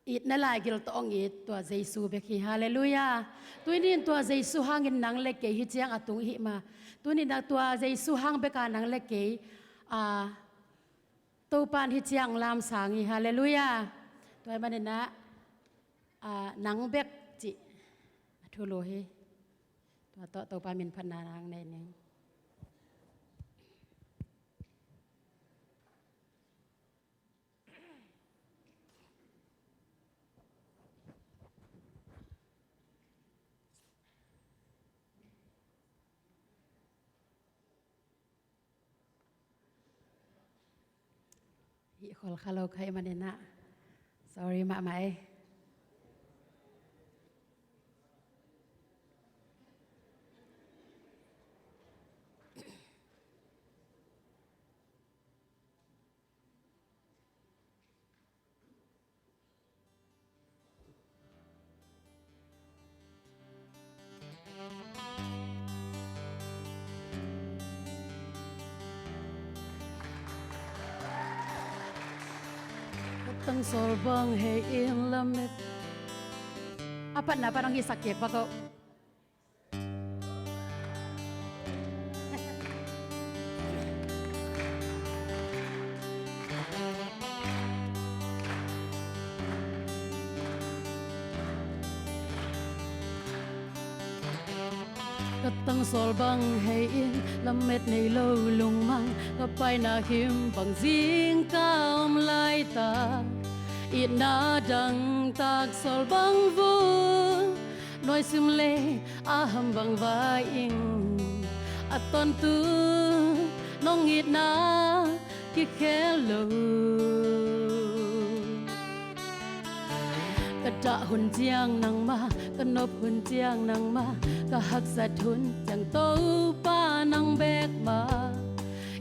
ít nãy lại kêu tao ông ít tua Giêsu bé khi Hallelujah tôi nhìn tua Giêsu hangin nang lệ kê hít giang atung hít mà tôi nhìn đã tua Giêsu hang bé cả nang lệ kê tàu pan hít giang làm sáng hi Hallelujah tôi mà nên na nang bé chị thua lô hi tàu pan mình phân nang này nè Kalau kalau kayak mana nak, sorry mak mai. Tang solbang hey in lamit. Apa na parang isakit pa ko. ก็ตั้งสอลบังให้อินลำเม็ดในโลลงมังก็ไปนาหิมบังซิงก้ามลายตาอีนาดังตากสอลบังวูน้อยซึมเลอาหำบังวาอิงอัตตอนตูน้องอีนากิเคโลกระจะหุ่นเจียงนางมากระนบหุ่นเจียงนางมากะหักสะทุนจังโตป้านางแบกมา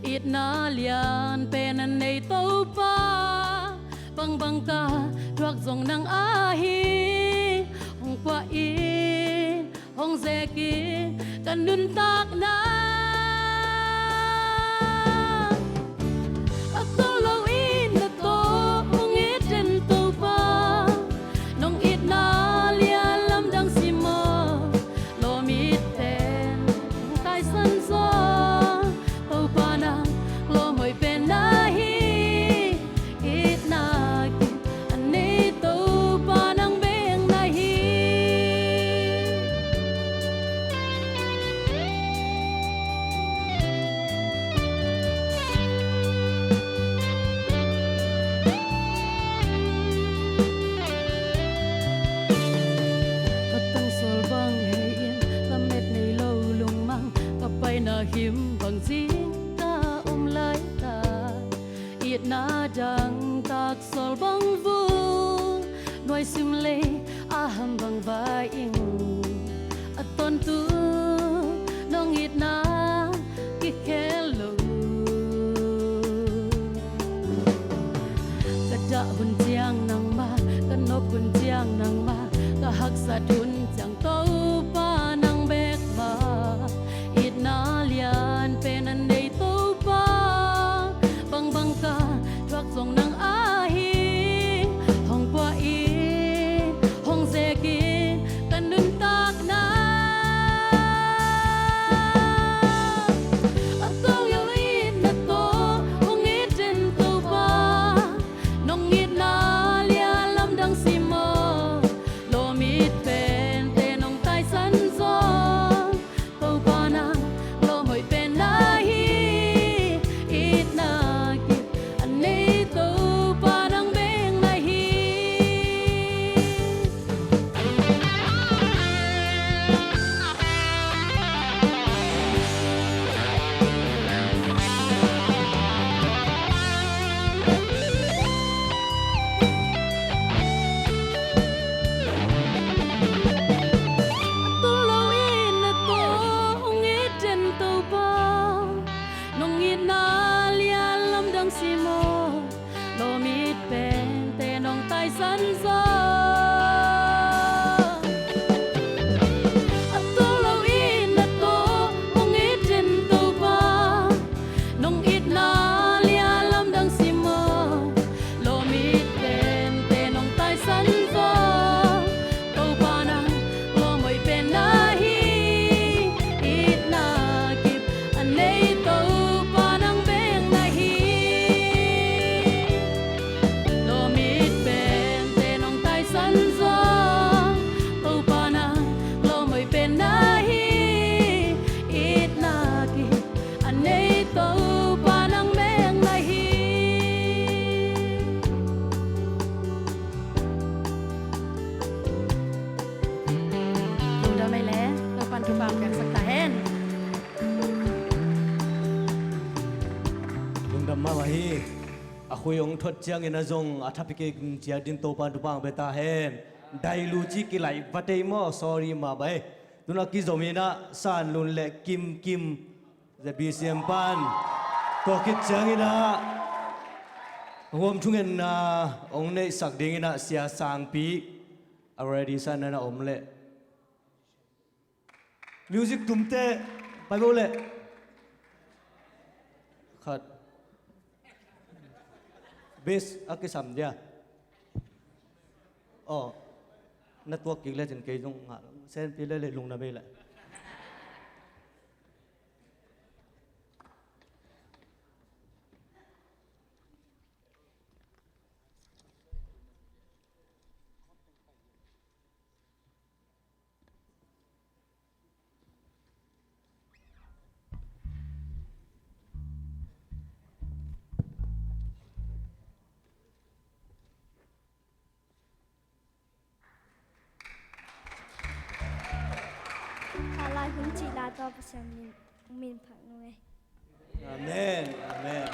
อีดนาเลียนเป็นอันในโตป้าบังกาทวักส่งนางอาฮีหงกว่าอีหงเซกีกันนุนตากนาหิมบังซิงตาอมลายตาอีดนาดังตากสอลบังวูหน่วยซิมเลอาหำบังวาอิงอัตตอนตูน้องอีดนากิเคโลกระจะหุ่นเจียงนางมากระนบหุ่นเจียงนางมากะหักสะทุนจังโตป้านางแบกมานาเลียนเป็นอันในโตป้าบังกาทวักส่งนางอาฮีห้องกว่าอีห้องเซกีกันนุนตากนาอัตโตยาลีนัตโตหงอีเจนโตป้าน้องอีนาเลียลำดังซิโมโลมิดเป็นเตน้องตายสันโซโตป้านางสันโซอัตโตโลอีนัตโตหงอีเจนโตป้าน้องอีดนาเลียลำดังซิโมโลมิดเป็นเตน้องตายสันโซโตป้านังโลมวยเป็นนาฮีอีดนากิบอันในโตป้านังเบงนาฮีโลมิดเป็นสันโซโตปานาโลไม่เป็นนาฮีอีดนากิอันในโตปานังแมงนาฮีดูได้ไหมแล้เราปันทุบามกันสักตาเห็นลุงดำมาฮีอาคุยองทดเจียงเงินจงอาทับพิเกกเจียดินโตปันตุปังเบตาเฮนไดลูจิกิไลวัดเอโมสอรี่มาไปตุนักกิจมีนะสานลุนเล็กกิมจะบีเซียมปันก็คิดเจียงนะรวมทุกเงินนะองในสักดิ่งนะเสียสังปีอะไรดีสันนะอมเล่มิวสิกตุ้มเตะไปโบเล่ขัดBase aki samdia. Oh, network kile jen kei jong ha sen pile le lung na bela. chỉ là to bớt xem mình phẳng người Amen. Amen.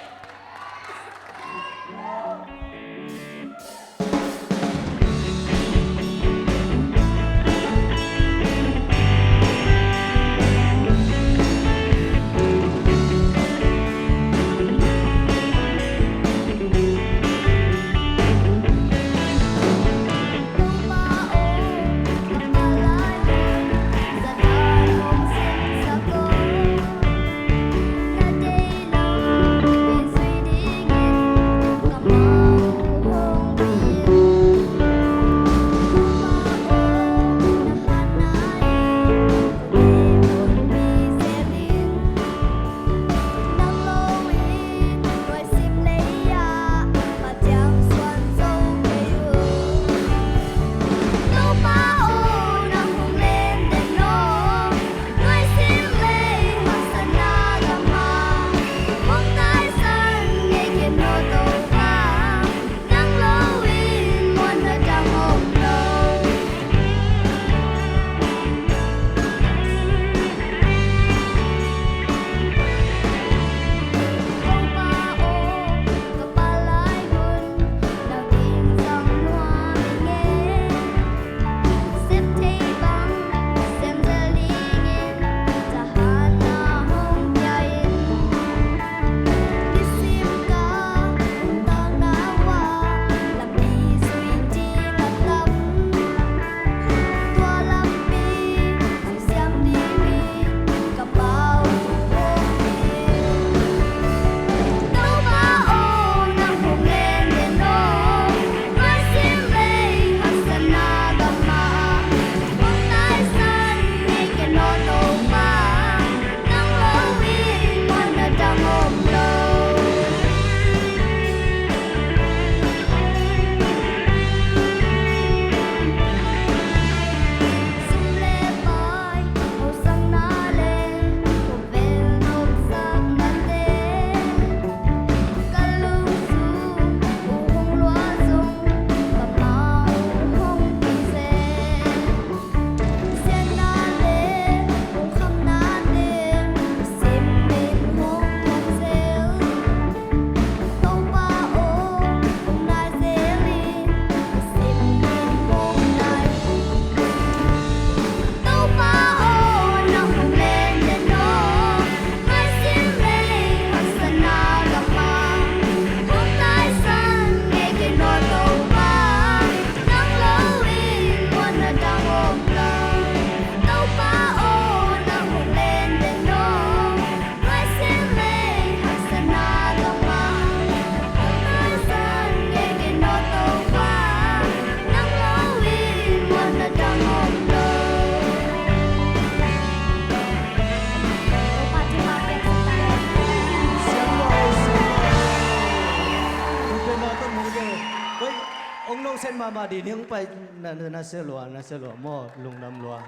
sen mama di niang pai na se lo mo lung nam lo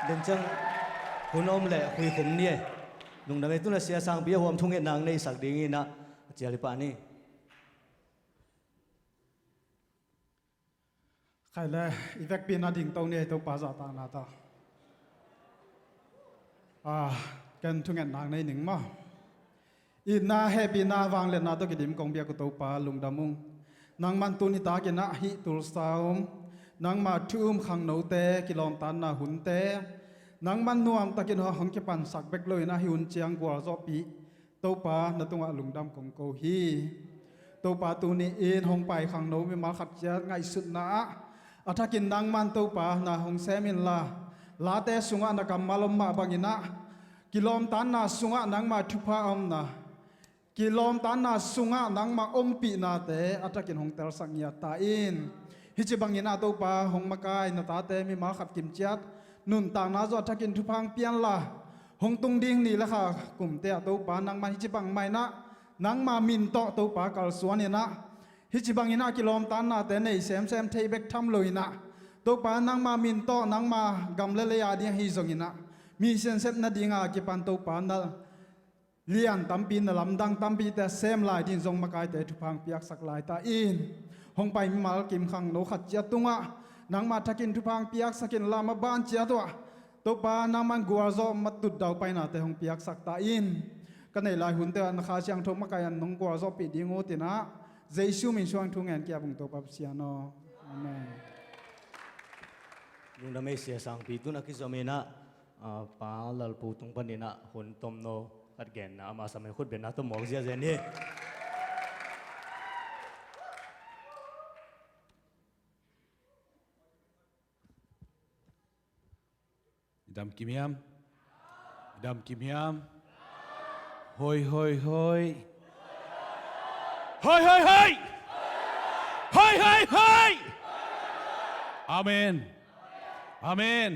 den chang hunom le hui khum ni lung nam tu na sia sang bia hom thung nang nei sak ding na chiali pa ni khai le evek pin na ding tong ne to pa za ta na ta kan thung nang nei ning ma ina happy na wang le na to kidim kong bia ko to pa lung damung nang man tu ni ta ke na hi tul saum nang ma thum khang no te kilom tan na hun te nang man nuam takin ho hong ke pan sak bek loi na hi un chiang gwal zo pi to pa na tunga lungdam kong ko hi to pa tu ni in hong pai khang no mi ma khat cha ngai sut na athakin nang man to pa na hong semin la te sunga na kam malom ma bangina kilom tan na sunga nang ma thupa om na kilom tan na sunga nang ma ompi na te atakin hong tel sang ya ta in hichi bangina to pa hong makai na ta te mi ma khat kim chat nun ta na zo atakin thupang pian la hong tung ding ni la kha kum te to pa nang ma hichi bang mai na nang ma min to pa kal suan na hichi bangina kilom tan na te nei sem thei bek tham loina to pa nang ma min to nang ma gam le ya ding hi zongina mi sen set na dinga ki pan to pa na lian tampi na lamdang tampi te sem lai din zong makai te thupang piak sak lai ta in hong pai mal kim khang no khat chia tunga nang ma thakin thupang piak sakin lama ban chia to ตัวปานางมันกัวโซมัดตุดดาวไปนาแต่หงเปียกสักตาอินกันในลายหุ่นเตอันข้าเชียงทงมะกายันนงกัวโซปิดยิงโอตินะเจซูมินช่วงทุ่งเงินเกียบุงตัวปับเสียโนอาเมนลุงดำไม่เสียสังปีตุนักกิจเมนะปาลลปูตุงปนินะหุ่นตมโนกัดแกนนะมาสมัยขุดเป็นนะตัวหมอกเสียเจนี่ดำกิมยามดำกิมยามเฮ้ยเฮ้ยเฮ้ยเฮ้ยเฮ้ยเฮ้ยเฮ้ยเฮ้ยเฮ้ยอาเมนอาเมน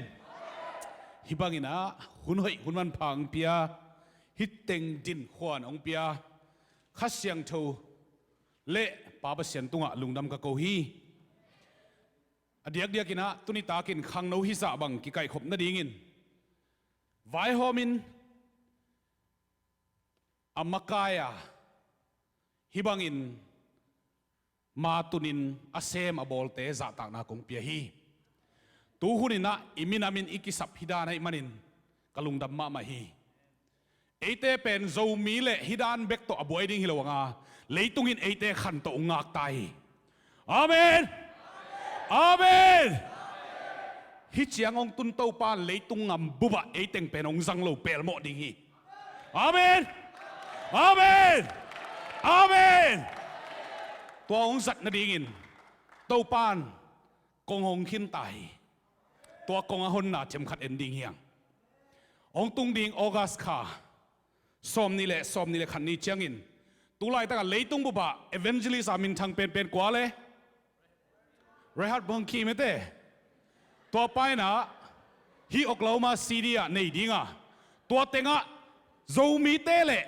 ฮิบังอินะหุ่นเฮ้ยหุ่นมันพังเปียฮิตเต็งดินขวานองเปียข้าเสียงทูเละป้าเปเสียนตุงะลุงดำกะโกฮีอเดียกเดียกินะตุนิตากินขังโนฮิสะบังกิไก่ขบนาดีงินไวโฮมินอามกายาฮิบังอินมาตุนินอาเซมอบอลเตะจัตากนาคงเปียฮีตูหุนินะอิมินามินอิกิสับฮิดานให้มันินกลุงดัมมามาฮีเอเตเป็นโจมีเลฮิดานเบกโตอบวยดิ้งฮิโลวงาเลยตุงินเอเตขันโตงากไตอาเมนอาเมนฮิเจียงองตุนเต้าปานเลยตุงงำบุบะเอเต็งเป็นองจังโลเปลโมดิ้งฮีอาเมนอาเมนอาเมนตัวองสัตนาดิ้งเต้าปานกงหงขินไตตัวกงอาหนนาเจมขัดเอนดิ้งเฮียงองตุงดิ้งออกัสคาสอมนี่แหละขันนี้เจียงอินตุลายตั้งแต่เลยตุงบุบะเอเวนเจลิสามินทางเป็นกว่าเลยเรฮัดบังคีไม่เต้ตัวไปนะฮีออกเลามาซีเรียในดิ้งอ่ะตัวเต็งอ่ะโจมีเต้เลย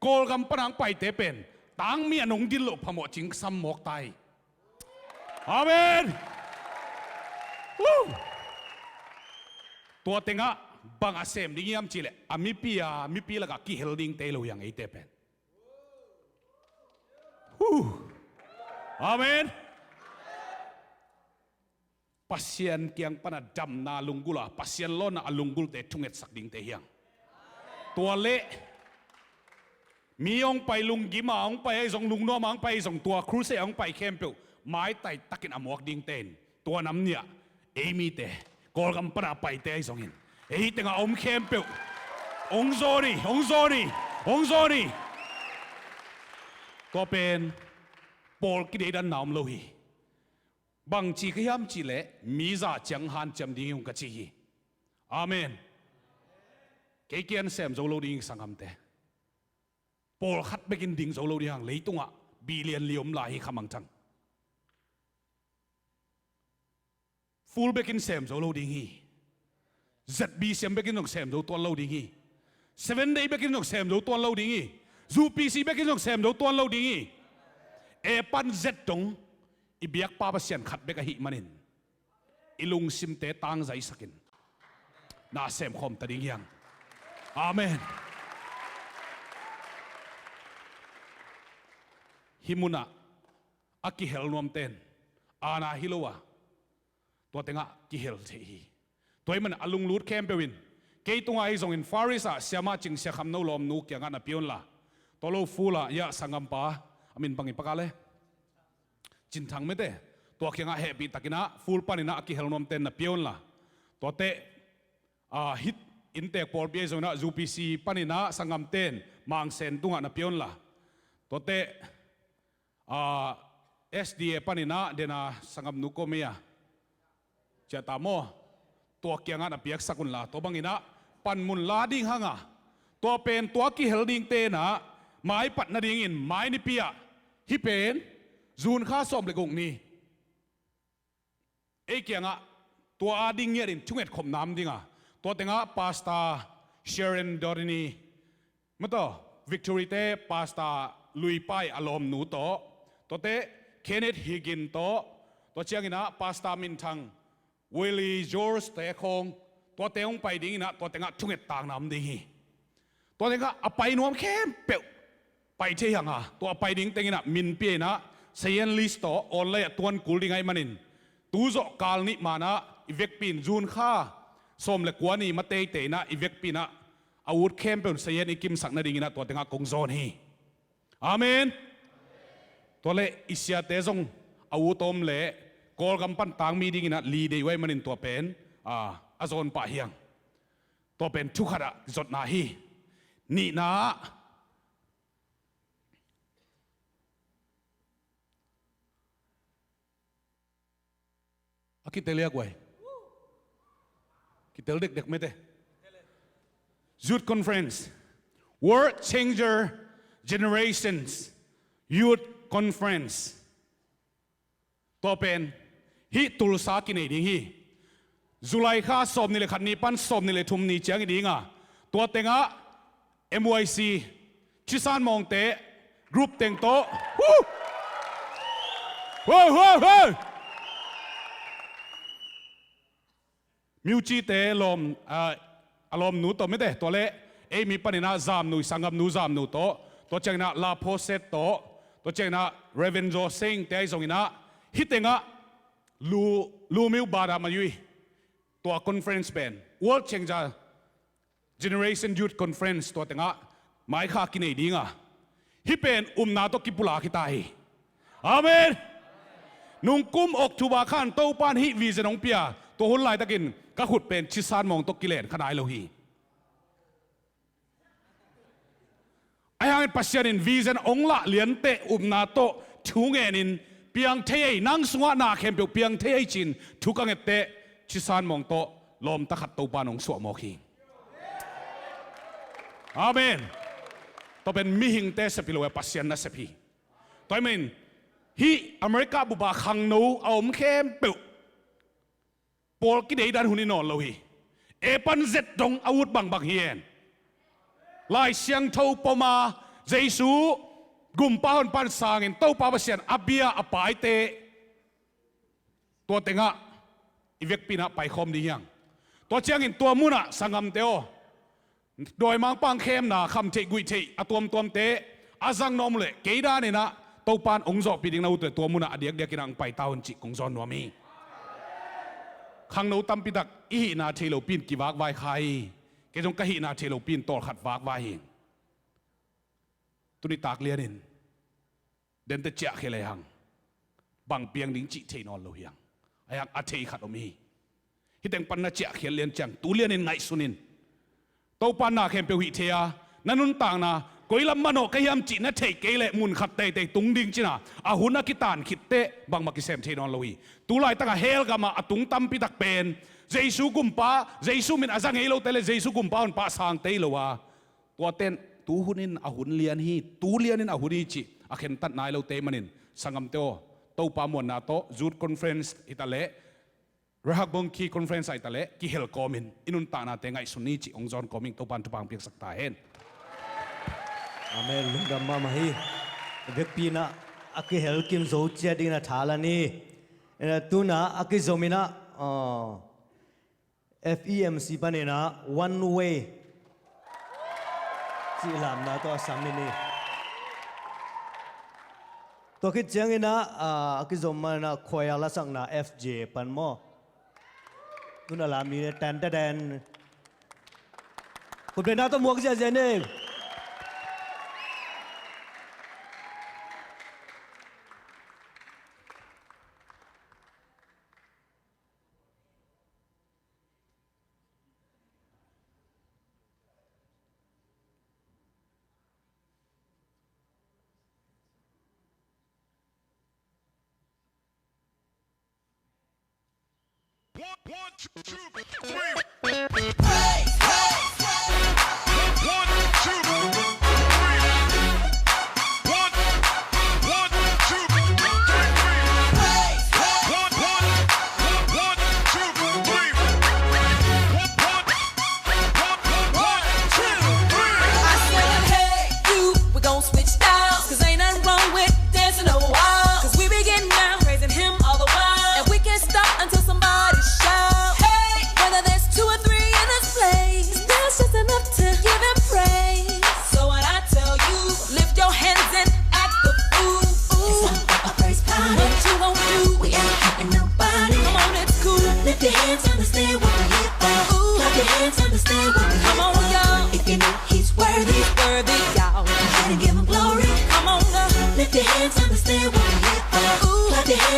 โกลกำปนังไปเตเป็นตังมีอนงดินโลพมอจิงซัมหมอกไตอาเมนตัวเต็งอ่ะบางอาเซมดิ้งยามจีเลอามิปีละกะกิเฮลดิ้งเตโลยังไอเตเป็นอาเมนpasien kiang pana dam na lungula pasien lo na alungul te thunget sak ding te hiang tua le mi ong pai lung gi ma ong pai zong lung no ma ong pai zong tua cruise ong pai kempe mai tai takin amok ding ten tua nam nia emi te kol gam pana pai te zong in ei tenga om kempe ong zori to pen pol ki de dan nam lo hiบางจีขยามจีเละมีจ่าจังหันจำดิ้งยงกะจีอาเมนเกี่ยนเซมโจโลดิ้งสังคำเตะปอลขัดไปกินดิ้งโจโลดิ้งเลยตุงอ่ะบิเลียนเลียมลายขมังจังฟูลไปกินเซมโจโลดิ้งฮีจัดบีเซมไปกินนกเซมโจตัวโลดิ้งฮีเซเว่นเดย์ไปกินนกเซมโจตัวโลดิ้งฮีซูพีซีไปกินนกเซมโจตัวโลดิ้งฮีเอปันเจ็ดตงอีเบียกป้าเสียนขัดเบกหิมันินอีลุงซิมเตตังใจสักินน่าเสมคมตะดิ้งยังอาเมนฮิมุนะอากิเฮลนวมเตนอาณาฮิโลวะตัวเต็งะกิเฮลเทีตัวมันอลุงลูดแคมเปวินเกยตุงไอซงอินฟาริสะเสียมาจิงเสียคำโนลอมนูกยังอันอพิอนละตัวโลฟูละยะสังกัมปาอามินปังอิปกาเลจินทังไม่เตะตัวเคียงอาเฮปีตะกินะฟูลปานินะกิเฮลนอมเตนนะเปียนละตัวเตะฮิตอินเตกปอลเปียโซนะจูพีซีปานินะสังกัมเตนมังเซนตุงะนะเปียนละตัวเตะSDA ปานินะเดนะสังกัมนุโกเมียเจตามอตัวเคียงนะเปียกสักุลละตัวบังอินะปันมุนลาดิ้งหังอ่ะตัวเป็นตัวกิเฮลดิ้งเตนะไม้ปัดนาดิ้งอินไม้นิเปียฮิเป็นจูนข้าสมเลยกงนี้เอเกียงอ่ะตัวอาดิ้งเนี่ยดินชุ่งเอ็ดขมน้ำดิ้งอ่ะตัวเต็งอ่ะพาสต้าเชเรนดอรินีมั้งต่อวิกตอรีเต้พาสต้าลุยไปอารมณ์หนูโตตัวเต้เคนเนตฮิกินโตตัวเชียงอินะพาสต้ามินทังวิลลี่จอร์สเตคงตัวเต้งไปดิ้งนะตัวเต็งอ่ะชุ่งเอ็ดต่างน้ำดิ้งตัวเต็งอ่ะไปนวมเข้มเปลวไปเชียงอ่ะตัวไปดิ้งเต็งนะมินเปียนะเซียนลิสต์ต่อออนไลน์ตัวนกูดิ้งไอ้มันินตูโจกาลนิมานะอีเวกปินจูนข้า ส้มเล็กกว่านี่มาเตะเตะนะอีเวกปีนะอาวุธเข้มเป็นเสียนอีกิมสักนาดีนะตัวเต็งกงโซนฮีอาเมนตัวเล่อิสยาเตซงอาวุธตมเล่กอลกำปั้นต่างมีดีนะลีดีไว้มันตัวเป็นอาโซนป่าเฮียงตัวเป็นทุกขะจดนาฮีนี่นะคิดเตเลียกไว้คิดเตเด็กไม่เต Youth Conference World Changer Generations Youth Conference ตัวเป็นฮิตุลสากินเอดิงฮีจุลัยข้าสอบนี่เลยขัดนี้ปั้นสอบนี่เลยทุ่มนี่เจียงอีดิงอ่ะตัวเต็งอ่ะ MYC ชิซานมองเตะกรุ๊ปเต็งโตเฮ้ยมิวจีเตะลมอารมณ์หนูตัวไม่ได้ตัวเละมีปัญหาจามหนูสังกัดหนูจามหนูตัวเจ้าหน้าลาโพเซตตัวเจ้าหน้าเรเวนโจเซิงเตะส่งอินะฮิตเต็งอ่ะลูมิวบารามายุยตัวคอนเฟรนซ์เป็น World Changer Generation Youth Conference ตัวเต็งอ่ะหมายข้ากินไอ้ดิ้งอ่ะฮิเป็นนาตัวกิปุลาคิตายอาเมนนุ่งกุมอกทูบาขันโตปานฮิวีเซนองเปียตัวหุ่นลายตะกินก็ขุดเป็นชิซานมองตกกิเลนขนาดโลหีไอ้ฮังปัสยานินวีเซนองละเลียนเตนาโตทูเงนินเปียงเทยนังสงะนาเข้มเปียงเทยจินทุกังเตชิซานมองโตลมตะขัดโตปานองสวมอคีอาเมนตัวเป็นมิหิงเตสพิโลเอปัสยานนัสพีตัวเมนฮีอเมริกาบุบาขังนูเอามเข้มเปียวปอลกิเดดันหุนินอนโลหีปันเจ็ดดงอาวุธบังเฮียนลายเสียงเท่าปมาเจสูกุมป้าปันสางินเต้าป้าเสียนอับเบียอปายเตตัวเต็งะอีเวกปีนะไปคอมดียังตัวเชียงอินตัวมุนะสังกัมเตโอโดยมังปังเข้มนาคำเทกุยเทอตัวเตอาจังนอมเลยเกดานี่นะเต้าปานองค์จอปีดิงนาอุตตัวมุนะเดียกกินังไปตาวันจิกองจอนวามีขังนูตั้มปิดักอีนาเทโลปินกีวากไว้ใครเกจงกะหินาเทโลปินตอลขัดวากไว้เองตุนิตากเลียนินเดินเตเจาะเคเลยหังบังเปียงดิ้งจิเทนอนโลหิงไอ้หังอาเทขัดอมีฮิตเองปันนาเจาะเขียนเลียนจังตูเลียนินไงสุนินโตปันนาเข้มเปียวหิเทียนันนุนต่างนากุยลำมันโอกยามจินาเทเกเลมุนขัดเตตุงดิ้งจินาอาหุนักิตานขิดเตบังมากิเซมเทนอนโลหิตูไลตั้งเฮลกามาตุงตั้มปิดักเป็นเจสุกุมป้าเจสุมินอาจังเฮโลเตเลเจสุกุมป้าอันป้าสางเตโลวาตัวเต้นตูหุนินอาหุนเลียนฮีตูเลียนินอาหุนิจิอาเข็นตัดนายโลเตมันินสังกัมเตโอโตปามวนนาโตจูดคอนเฟรนซ์อิตาเลรหักบงคีคอนเฟรนซ์อิตาเลกิเฮลคอมินอินุนตานาเตงไงสุนิจิองจอนคอมิงโตปันทุบังเปียกสักตาเห็นอาเมนลุงดำมามาฮีเด็กปีน่ะอากิเฮลกิมโซเจดินะทาลานีตูน่ะอากิโซมินะFEMC ปะเนี่ยนะ one way จีลามนะตัวสามนี่ตัวคิดจังนะอากิโซมานะคอยอาลาสังนะ FJ ปันโมตูน่ะลามนี่แตนแตนคุณเป็นนักตัวหมวกเจเนง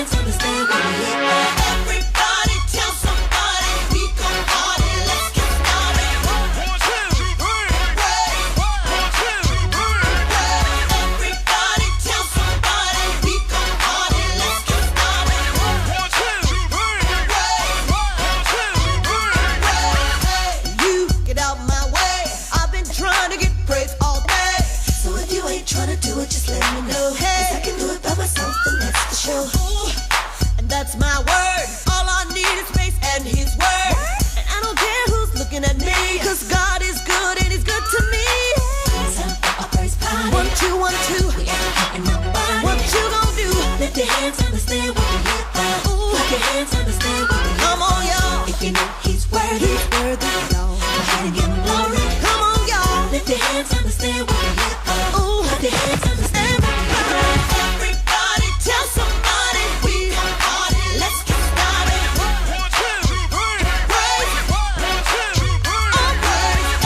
hands on the stand when we hit that. Everybody tell somebody we gon' party. Let's get started. 1, 2, 3, everybody tell somebody we gon' party. Let's get started. 1, 2, 3, you get out my way. I've been trying to get praise all day. So if you ain't trying to do it, just let me know. Hey, 'cause I can do it by myself, and that's the show. And that's my word. All I need is space and His word. And I don't care who's looking at me, 'cause God is good and He's good to me. It's time for a praise party. 1, 2, 1, 2. We ain't hurting nobody. What you gon' do? Lift your hands on the stand when we hit that. Put your hands on the stand when we hit that. Come on, y'all. If you know He's worthy, y'all. Go ahead and give Him glory. Come on, y'all. Lift your hands on the stand when we hit that. Put your hands on the stand when we hit that. Everybody tell somebody we gon' party. Let's get started. 1, 2, 3, praise. 1, 2, 3,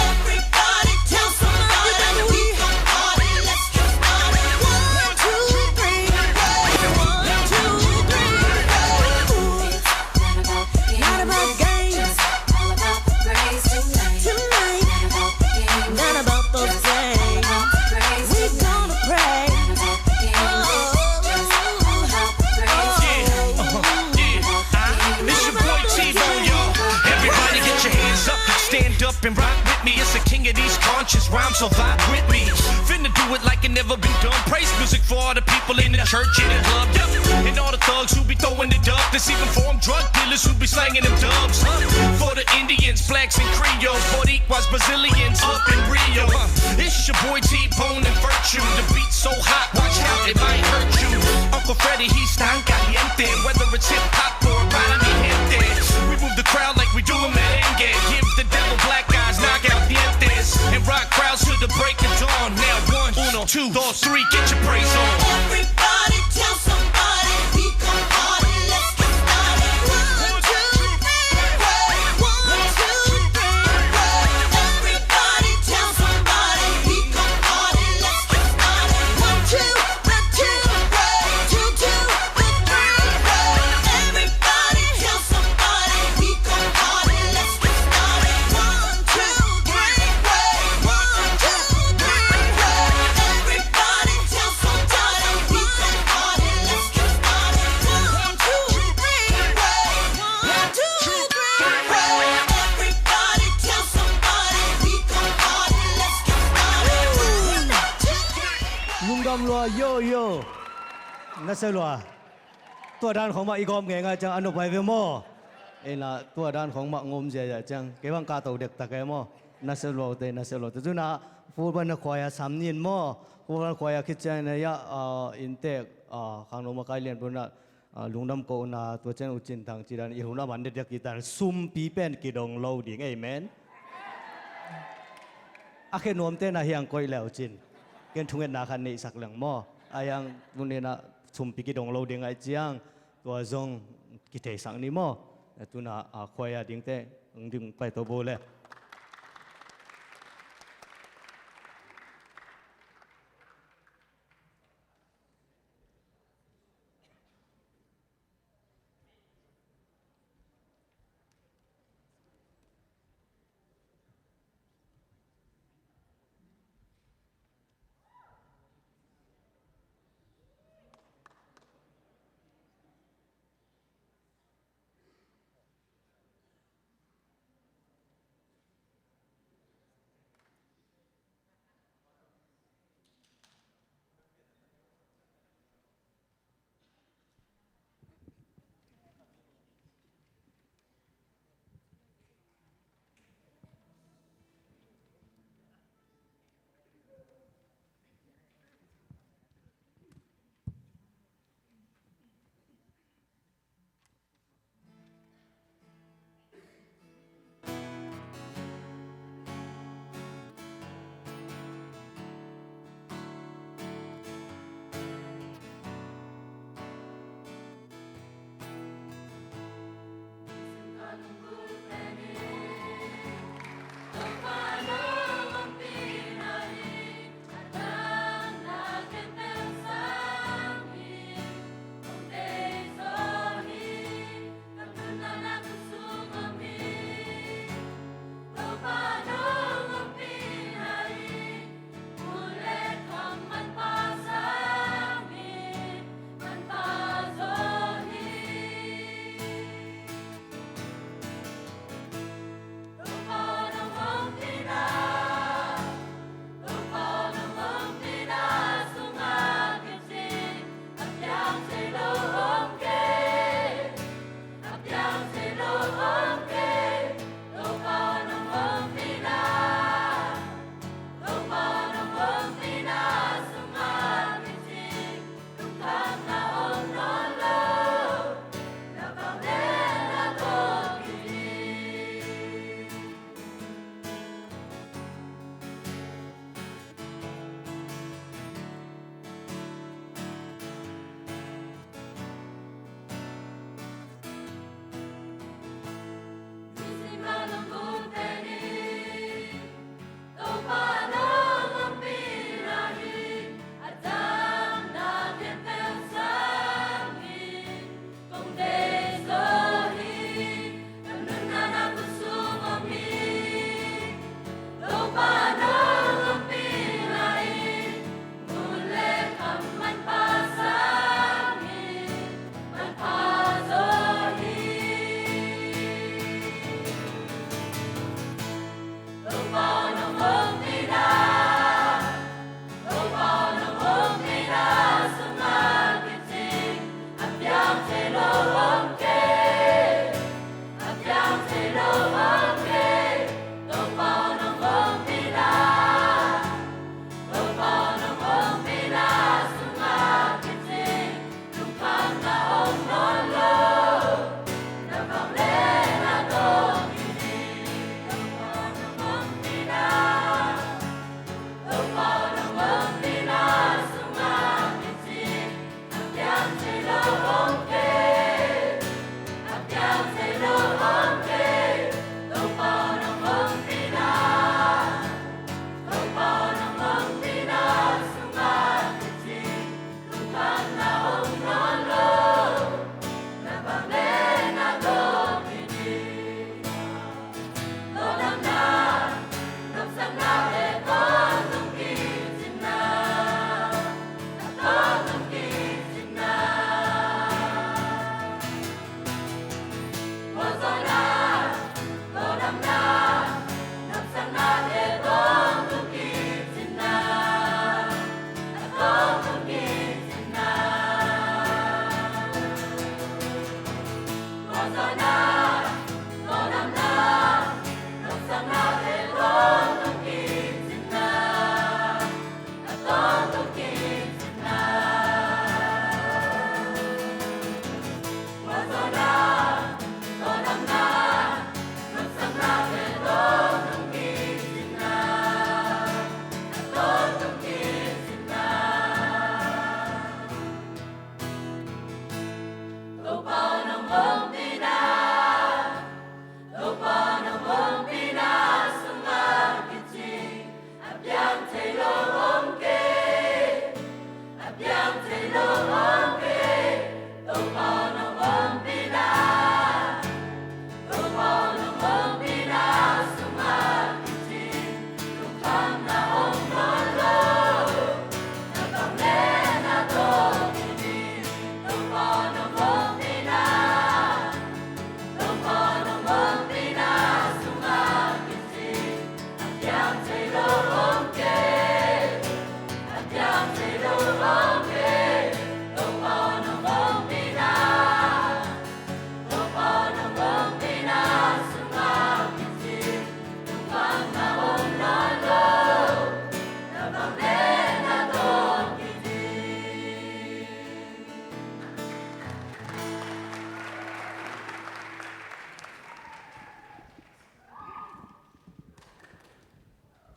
everybody tell somebody we gon' party. Let's get started. 1, 2, 3, praise. 1, 2, 3, not about games, all about the praise tonight. Not about those things. We gonna pray. It's your boy T-Bone, y'all. Everybody get your hands up, stand up and rock with me. It's the king of these conscious rhymes, so vibe with me. Finna do it like it never been done. Praise music for all the people in the church and the club, yep. And all the thugs who be throwing the dub. This even for them drug dealers who be slanging them dubs. For the Indians, blacks and Creoles, Boricuas, Brazilians up in Rio. It's your boy T-Bone and Virtue. The beat's so hot, watch out, it might hurt you. Uncle Freddie, he's tan caliente. Whether it's hip hop or para mi gente. We move the crowd like we do a merengue. Give the devil black eyes, knock out dientes. And rock crowds to the break of dawn. Now 1, 2, 3, get your praise on. Everybody tell somebody we gon' party. Let's get started. 1, 2, 3, praise. 1, 2, 3, everybody tell somebody we gon' party. Let's get started. 1, 2, 3, 2, 2, 3, everybody tell somebody we gon' party. Let's get started. 1, 2, 3, 1, 2, 3, everybody tell somebody we gon' party. Let's get started. 1, 2, 3, 1, 2, 3, everybody tell somebody we gon' party. Let's get started. ลุงดำลัวโยโย่นัสลัวตัวด้านของมาอีกอมเงงจังอนุไปเวโมเอ็นะตัวด้านของมางมเจียจังเก็บังกาตัวเด็กตะเกโมนัสลัวเตนัสลัวแต่จุน่ะฟูบันควายสามนินโมฟูบันควายคิดใจเนี่ยอินเตกข้างโนมาไกเลียนปุ่นน่ะลุงดำโกน่ะตัวเจนอุจินทางจีรันอีหุ่นน่ะมันเด็กกีตาร์ซุ่มปีเป็นกีดงโลดิ่งเอเมนอาเคนวมเตน่ะเฮียงก้อยแล้วจินเกณฑ์ทุ่งเงินนาคันนี้สักเหลืองหม้ออายังวันนี้นะชุมปีกิดงเราเดียงไอเจียงตัวจงกิเทสังนี้หม้อตัวน่ะควายดิ่งเตดึงไปตัวโบเลย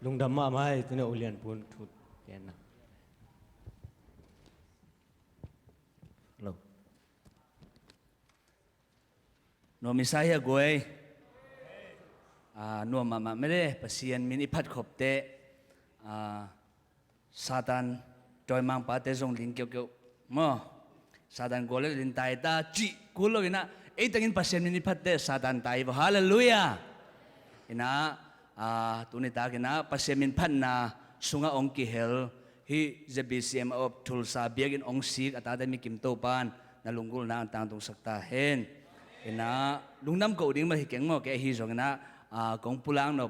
ลุงดำมาไม่ตัวเนี่ยอุเลียนปูนทุดแกนนะฮัลโหล no misaya goi no mama mere pasien min iphat khopte satan toy mang pa te jong ling kyo kyo mo satan gole lin tai ta chi kulo ina e tangin pasien min iphat te satan tai ba hallelujah ina tuni ta kina pasien min phan na sunga ong ki hel hi jbcm of thulsa biagin ong sik ata mi kim to pan na lungul na tang tung sakta hen ina lungnam ko ding ma hi keng mo ke hi jong na kong pulang no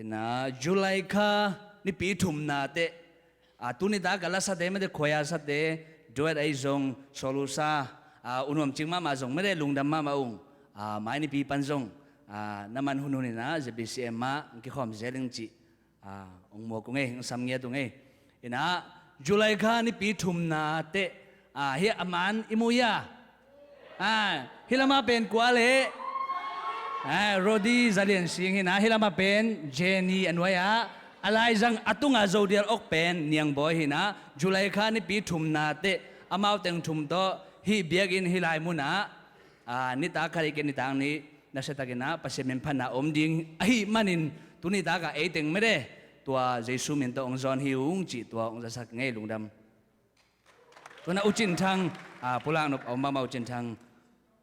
ina July kha ni pi thum na te tuni da gala sa de ma de khoya sa de doet ai jong solusa unom chingma ma jong me de lungdam ma ma ung mai ni pi pan jong naman hunun na jbcm ma ki khom zeling chi ong mo ko nge sam nge tu nge ina July kha ni pi thum na te hi aman imuya hilama pen kwale Rodi zalian sing hina hilama pen Jenny anwaya alai jang atunga zodial ok pen niang boy hina July kha ni pi thum na te amau teng thum to hi biagin hilai muna ni ta khari ke ni tang ni na setagina pasemen phana omding hi manin tuni ta ka e teng mere tua jesu min to ong zon hi ung chi tua ong jasak nge lungdam tuna uchin thang pulang nop au ma uchin thang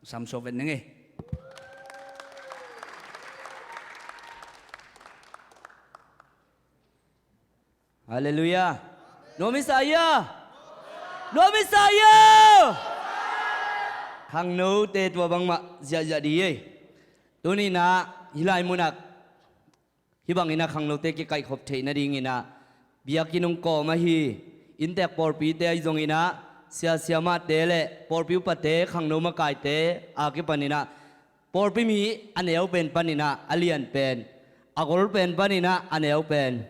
sam sovet nge Hallelujah. No Messiah. No Messiah. Khang no te tua bang ma ja di ye. Tu ni na hilai munak. Hi bang ina khang no te ki kai khop thei na ding ina. Biakinong ko ma hi. In te por pi te ai jong ina. Sia ma te le por pi pa te khang no ma kai te a ki panina. Por pi mi aneu pen panina alian pen. Agol pen panina aneu pen.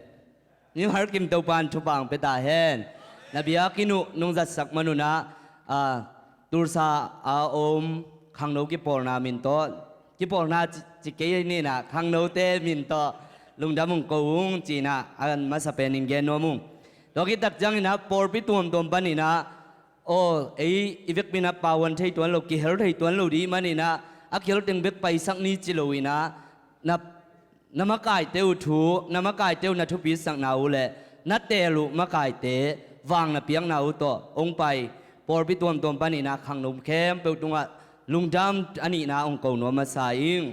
Ni har kim tau pan chu bang pe ta hen na bia kinu nong zat sak manuna tursa om khang no ki por na min to ki por na chi ke ni na khang no te min to lung da mung ko ung chi na an ma sa pen ing gen no mung to ki tak jang na por pi tom pan ni na o ei ivek pina pawan thei tuan lo ki hel thei tuan lo di mani na akhel teng bek pai sak ni chi lo ina na namakai teu thu namakai teu na thu pi sang nau le na te lu makai te wang na piang nau to ong pai por pi tom pani na khang nom khem pe tunga lungdam ani na ong ko no ma saing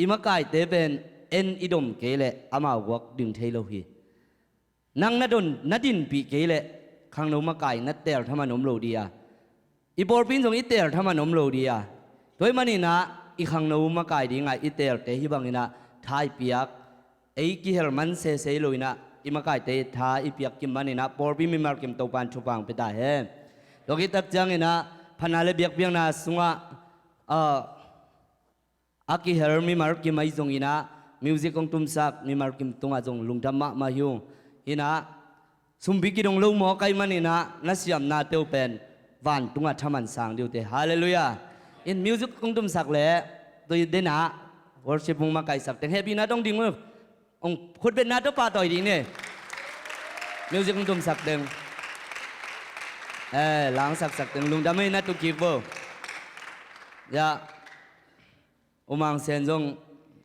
imakai te ben en idom ke le ama wak ding thei lo hi nang na don na din pi ke le khang no makai na tel thama nom lo dia i por pin jong i tel thama nom lo dia toy mani na i khang no ma kai di ngai itel te hi bangina thai piak ei ki hel man se loina อิมากายเตทาอิเปียกกิมมันนะปอร์บิมิมาร์กิมโตปันชุปังเปตาเฮโลกิตักจังนะพนาเลเบียกเบียงนะสุงะอากิเฮอร์มิมาร์กิมไอจงอินะมิวสิกของตุมสักมิมาร์กิมตุงอาจงลุงดำมาฮิวอินะสุมบิกิดงลูหมอไกมันอินะนัสยามนาเตวเป็นวันตุงอาทมันสังดิวเตฮาเลลูยาอินมิวสิกของตุมสักเลยตัวเดนะวอร์ชิปมุงมาไกสักแต่เฮปีนะต้องดิ้งมือองคุดเป็นนาตัวป่าต่อยดิ้งเนี่ยมิวสิกของตุมสักเดิมล้างสักเดิมลุงดำไม่นาตุกีบยาอุมังเซนจง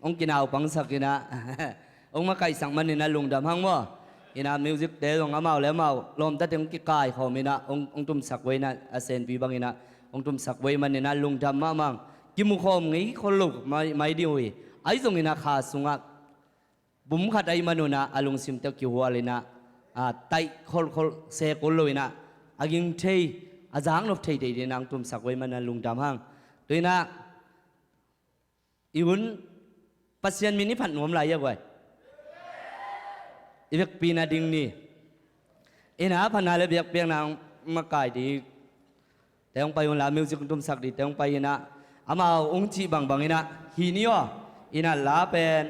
องกินเอาปังสักกินะองมาไกสังมันนี่นะลุงดำหังว่าอินามิวสิกเดลงอาเมาแล้วเมาลมตัดถึงกิกายเขาไม่นะองตุมสักไว้นะอาเซนปีบังอินะองตุมสักไว้มันนี่นะลุงดำมังกิมุขอมงี้คนลุกไม่ดีวิไอ้จงอินะขาสุงักบุ้มขัดไอ้มนุนะอาลุงซิมเตกิหัวเลยนะไตคนเสกุลเลยนะอายิงเทยอาจางนบเทยเดียนางตุมสักไว้มันนะลุงดำหังด้วยนะอีวุ้นปัสยันมินิพันหนุ่มลายยังไงอีเวกปีนาดิงนี่อินาพันนาเลเบียกเปียงนางมาไก่ดีแต่องไปวันละมิวสิกตุมสักดีแต่องไปนะอามาองจีบางอินะฮีนี่วะอินะลาเป็น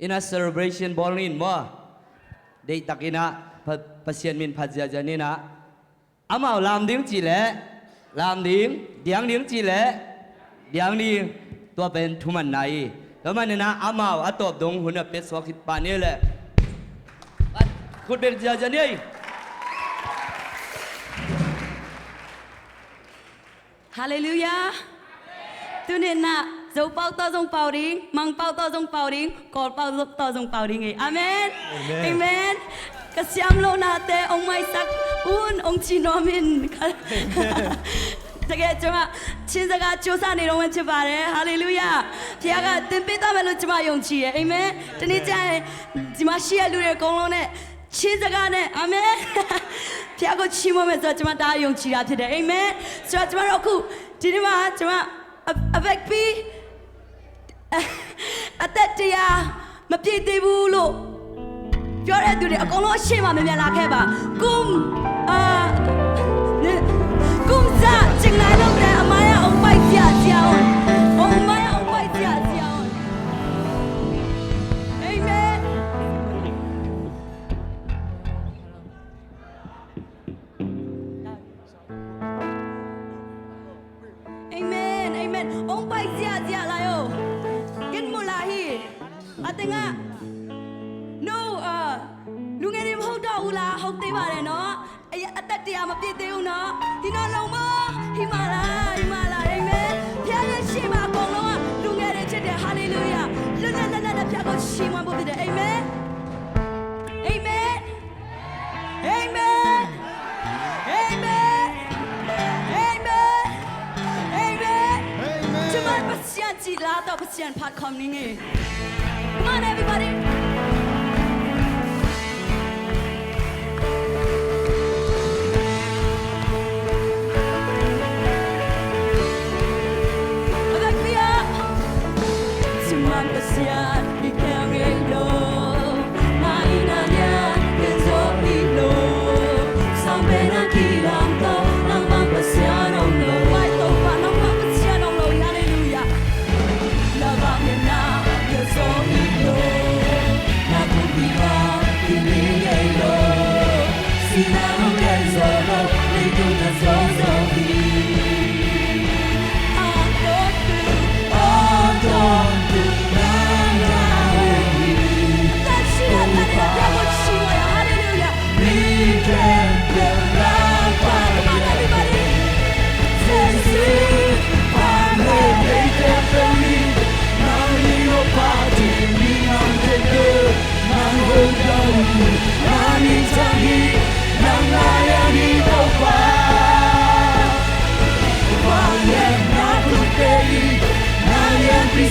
อินะ celebration ball นี่มั้งเด็กตักอินะปัสยันมินพัดยาจานี่นะอามาลามดิ้งจีเล่ลามดิ้งเดียงดิ้งจีเล่เดียงดิ้งตัวเป็นทุมันไหนแล้วมันเนี่ยนะอามาอัตบดงหุ่นเป็ดสวกิปานนี่แหละคุณเป็นยาจานี่ฮาเลลูยาตัวนี้นะเจ้าเป่าต่อจงเป่าดิ้งมังเป่าต่อจงเป่าดิ้งกอดเป่าต่อจงเป่าดิ้งไงอาเมนอาเมนกษัตริย์โลนาเตองไม่สักอุนองชิโนมินแต่แกจะมาชินสกัดจูซาในโรงวันเชบาร์ฮาเลลูยาพี่อาก็เต็มไปตามเมลุจะมายงชีเอเมนตอนนี้จะจะมาเชียร์ลูเรกงลงเนี่ยชินสกัดเนี่ยอาเมนพี่อาก็ชิมมันจะมาได้ยงชีอาที่เดเอเมนจะมาเราคู่ทีนี้มาจะมาavecปีอาเตติยามาพี่เตบูโลပြောတဲ့သူတွေအကုန်လုံးအရှိမမြန်လာခဲ့ပါကုမ်ကုမ်စာကျင်လာလို့တဲ့အမရအောင်ပိုက်ကြကြအောင်အမရအောင်ပိုက်ကြကြအောင်အာမင်အာမင်အာမင်အောင်ပိုက်ကြကြလာယောกินมูลาฮีအတင်ကno လူငယ်တွေမဟုတ်တော့ဘူးလားဟုတ်သေးပါတယ်နော်အသက်တရားမပြည့်သေးဘူးနော်ဒီတော့လုံးမဟိမာလာအာမင်ဖခင်ရဲ့ရှိမအကုန်လုံးကလူငယ်တွေချစ်တယ်ဟာလေလုယာလွတ်လပ်လပ်လပ်ဖခင်ကိုရှိမှဖို့ဖြစ်တယ်အာမင်အာမင်အာမင်အာမင်အာမင်အာမင်ကျမပတ်စံကြည်လာတော့ပတ်စံဖတ်ခေါင်းနေ Come on everybody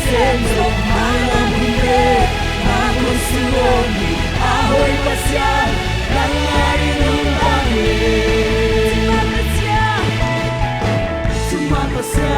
Senso malam hinde aku suoni ahoy pasyan ng arinong dami Sumapasya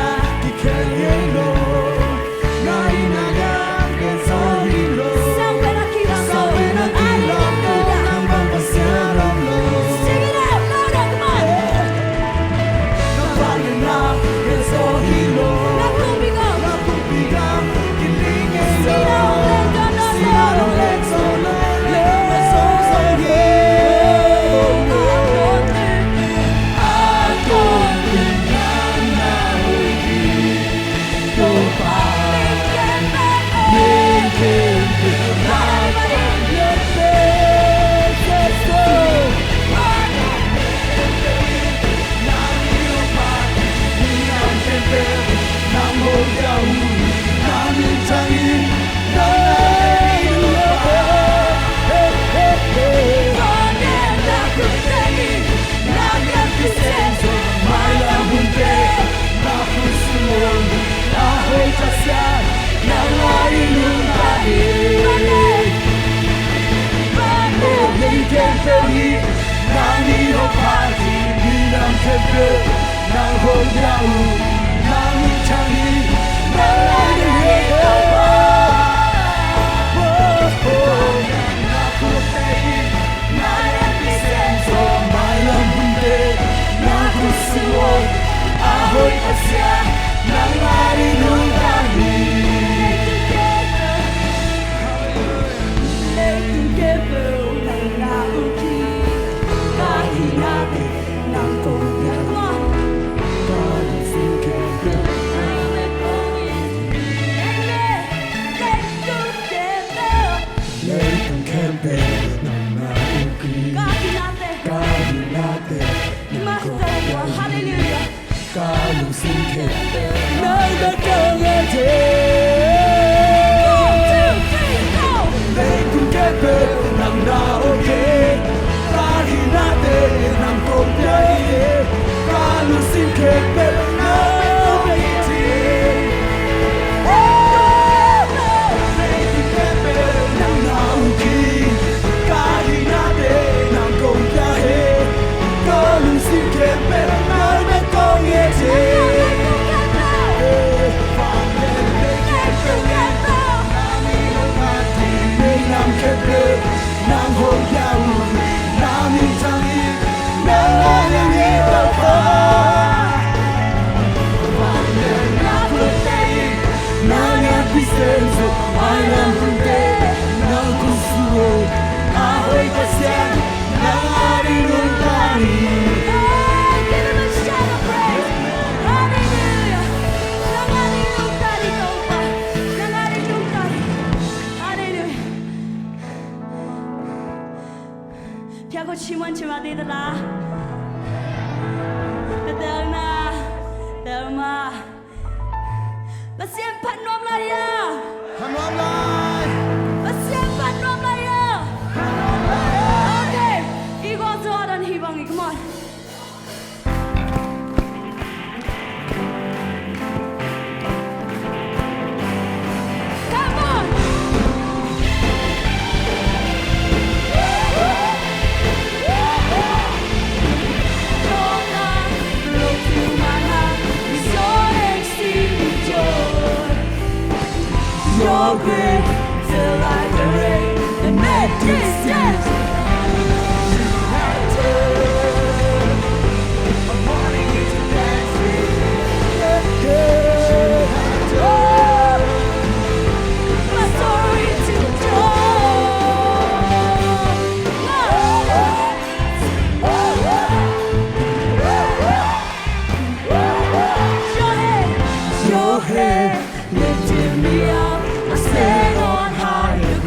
Your head lifted me up. I stand on higher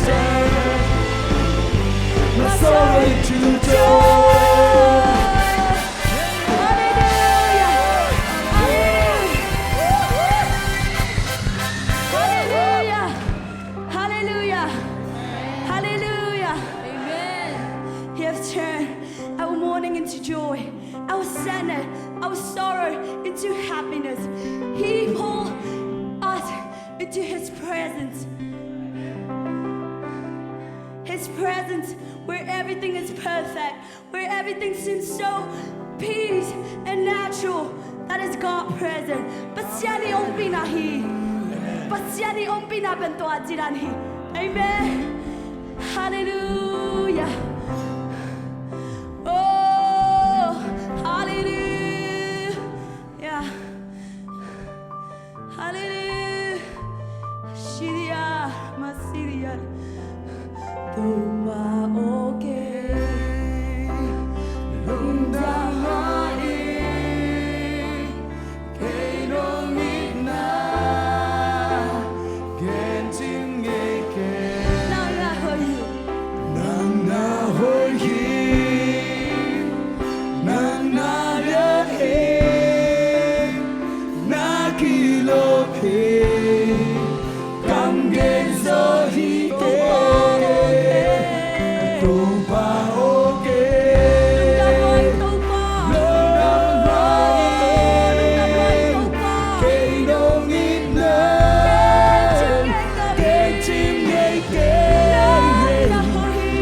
turn my sorrow into joy. Hallelujah. Hallelujah. Hallelujah. Amen. He has turned our mourning into joy, our sadness, our sorrow into happiness. He pulled us into His presence. His presence where everything is perfect, where everything seems so peace and natural. That is God present. Pasiani om pinahi. Pasiani om pinabanto ajiranhi. Amen. Hallelujah. Oh, hallelujah. Hallelujah. Shiria, Masiria. Tuba oke. Lundamai. Keiromina. Gentingeke. Nana hoyi. Nana yahe. Nakiloke. Kamgenzohike. Tuba oke. Keiromina. Gentingeke. Nana hoyi.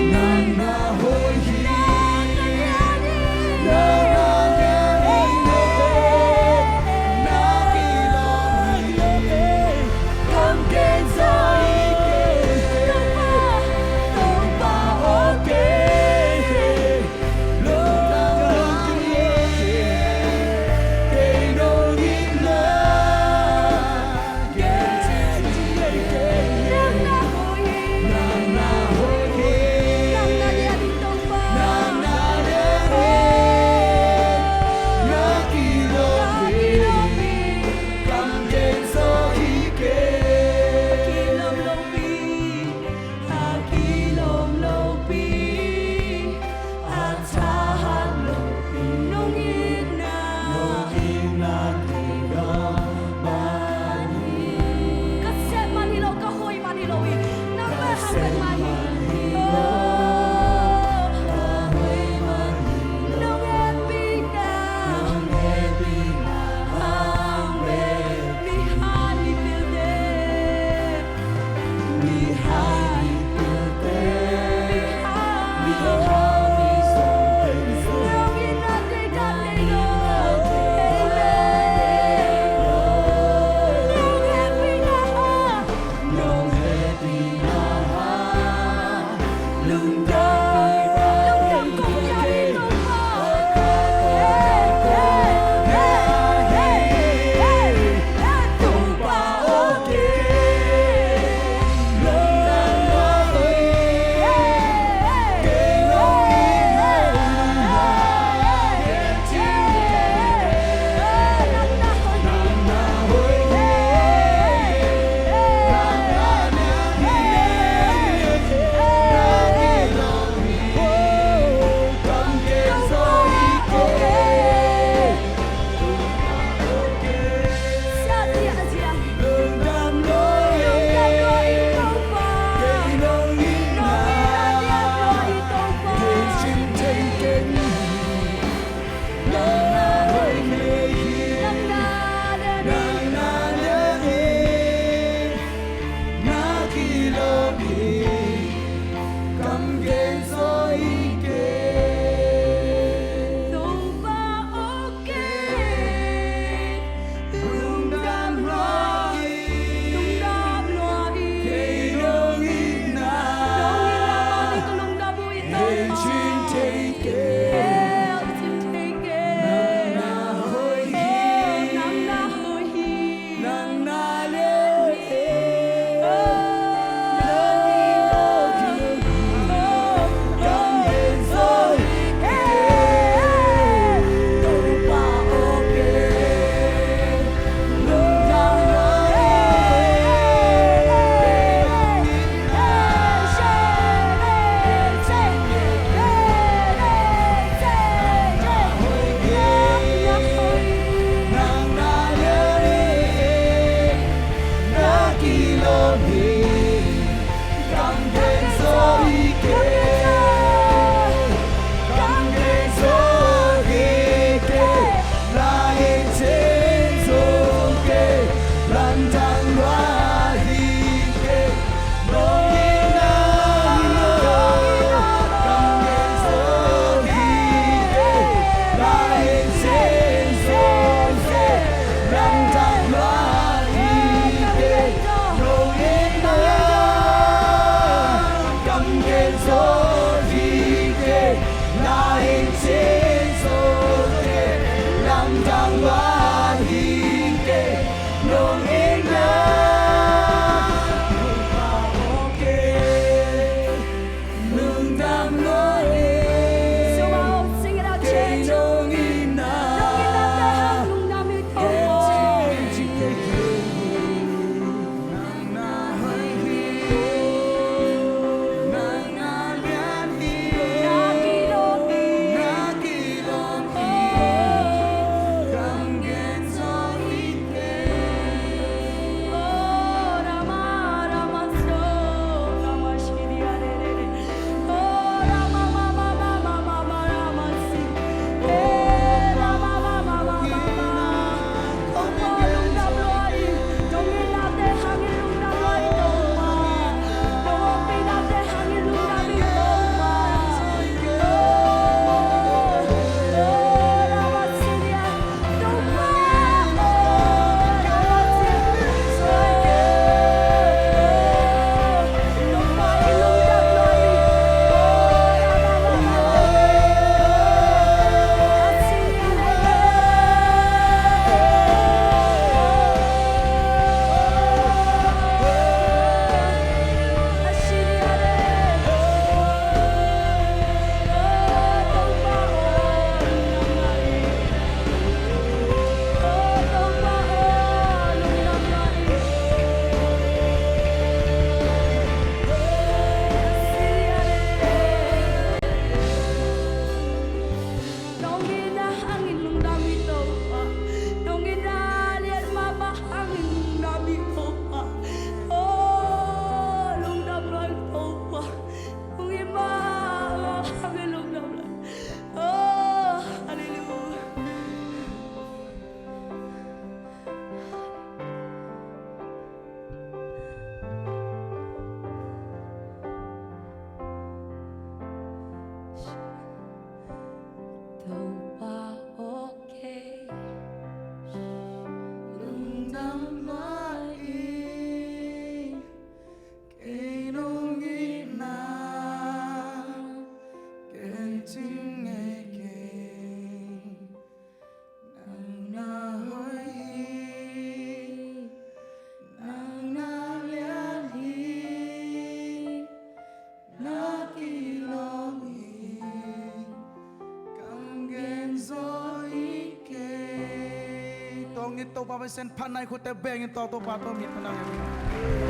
tàu pa sen phan nai khu te beng in tàu pa to mit panang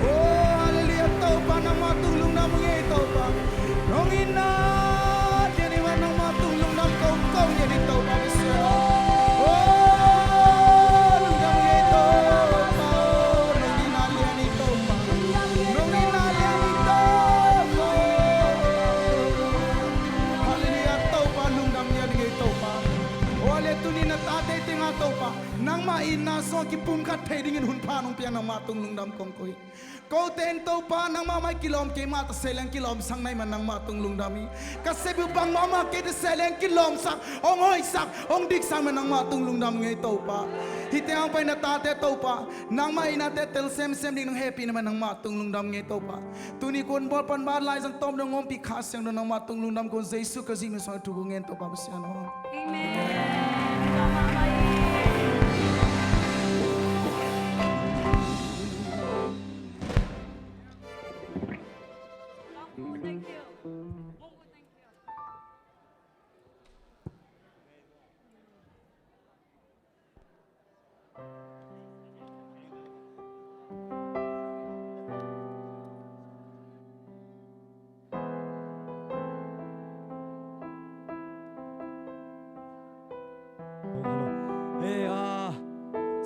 oh hallelujah tàu pa nang ma tung lung nam nge tàu pa nong ina jadi wa nang ma tung lung nam kong kong jadi tàu pa sen oh lung nam nge tàu pa nong ina lian ni tàu pa nong ina lian ni tàu pa hallelujah tàu pa lung nam nge tàu pa ole tu ni na ta te tinga to pa nang ma in na so ki pum khat thei ding in hun pha nong pian nang ma tung lung dam kong koi ko ten to pa nang ma mai kilom ke ma ta seleng kilom sang nai man nang ma tung lung dami ka se bu bang ma ma ke de seleng kilom sak ong hoi sak ong dik sang man nang ma tung lung dam ngai to pa hi te ang pai na ta te to pa nang ma ina te tel sem sem ding nang happy na man nang ma tung lung dam ngai to pa tu ni kon bol pan ba lai sang tom nang om pi kha sang nang ma tung lung dam kon jesu ka ji me so tu ngen to pa ba sian ho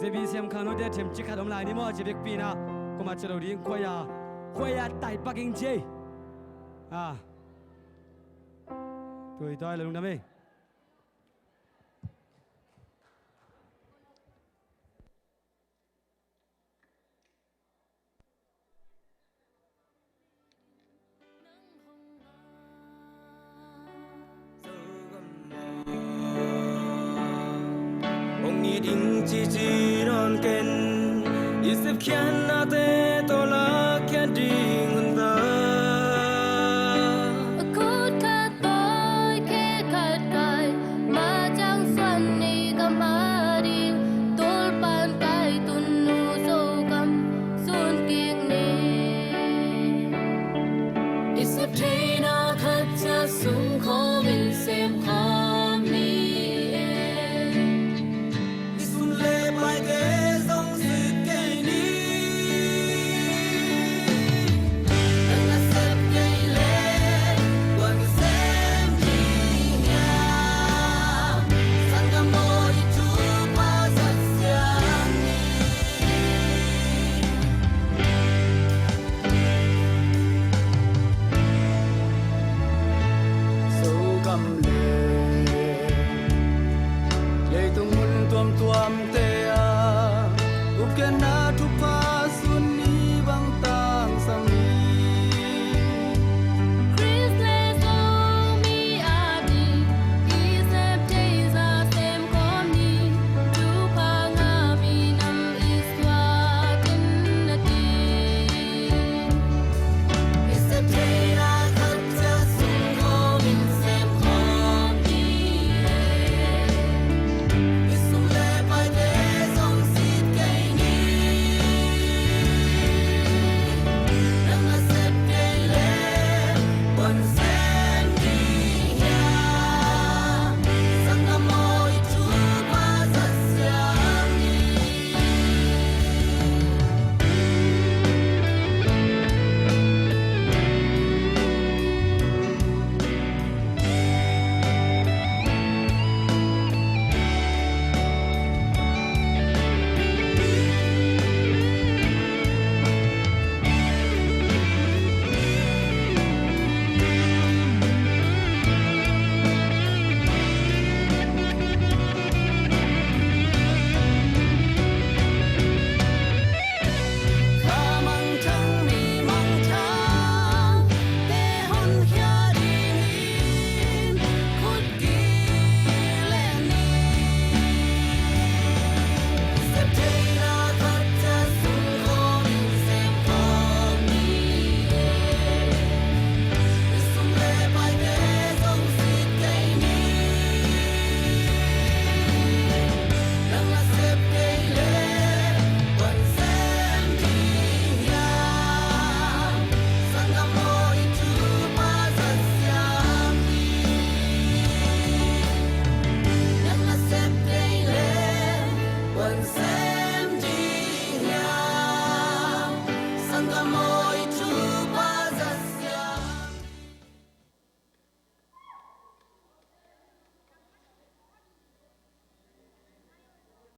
Zebi siam khano de them chi khadom lai ni mo je bek pi na ko ma chalo ring khoya tai paking je tuổi tôi là lung đam mê chỉ non ken isep khian na te to la khian ding hun ta cô ta tôi ke kat kai ma chang san ni kam ari tol pan kai tun nu so kam sun kiek ni isep thei na khat cha sung kho min sem kho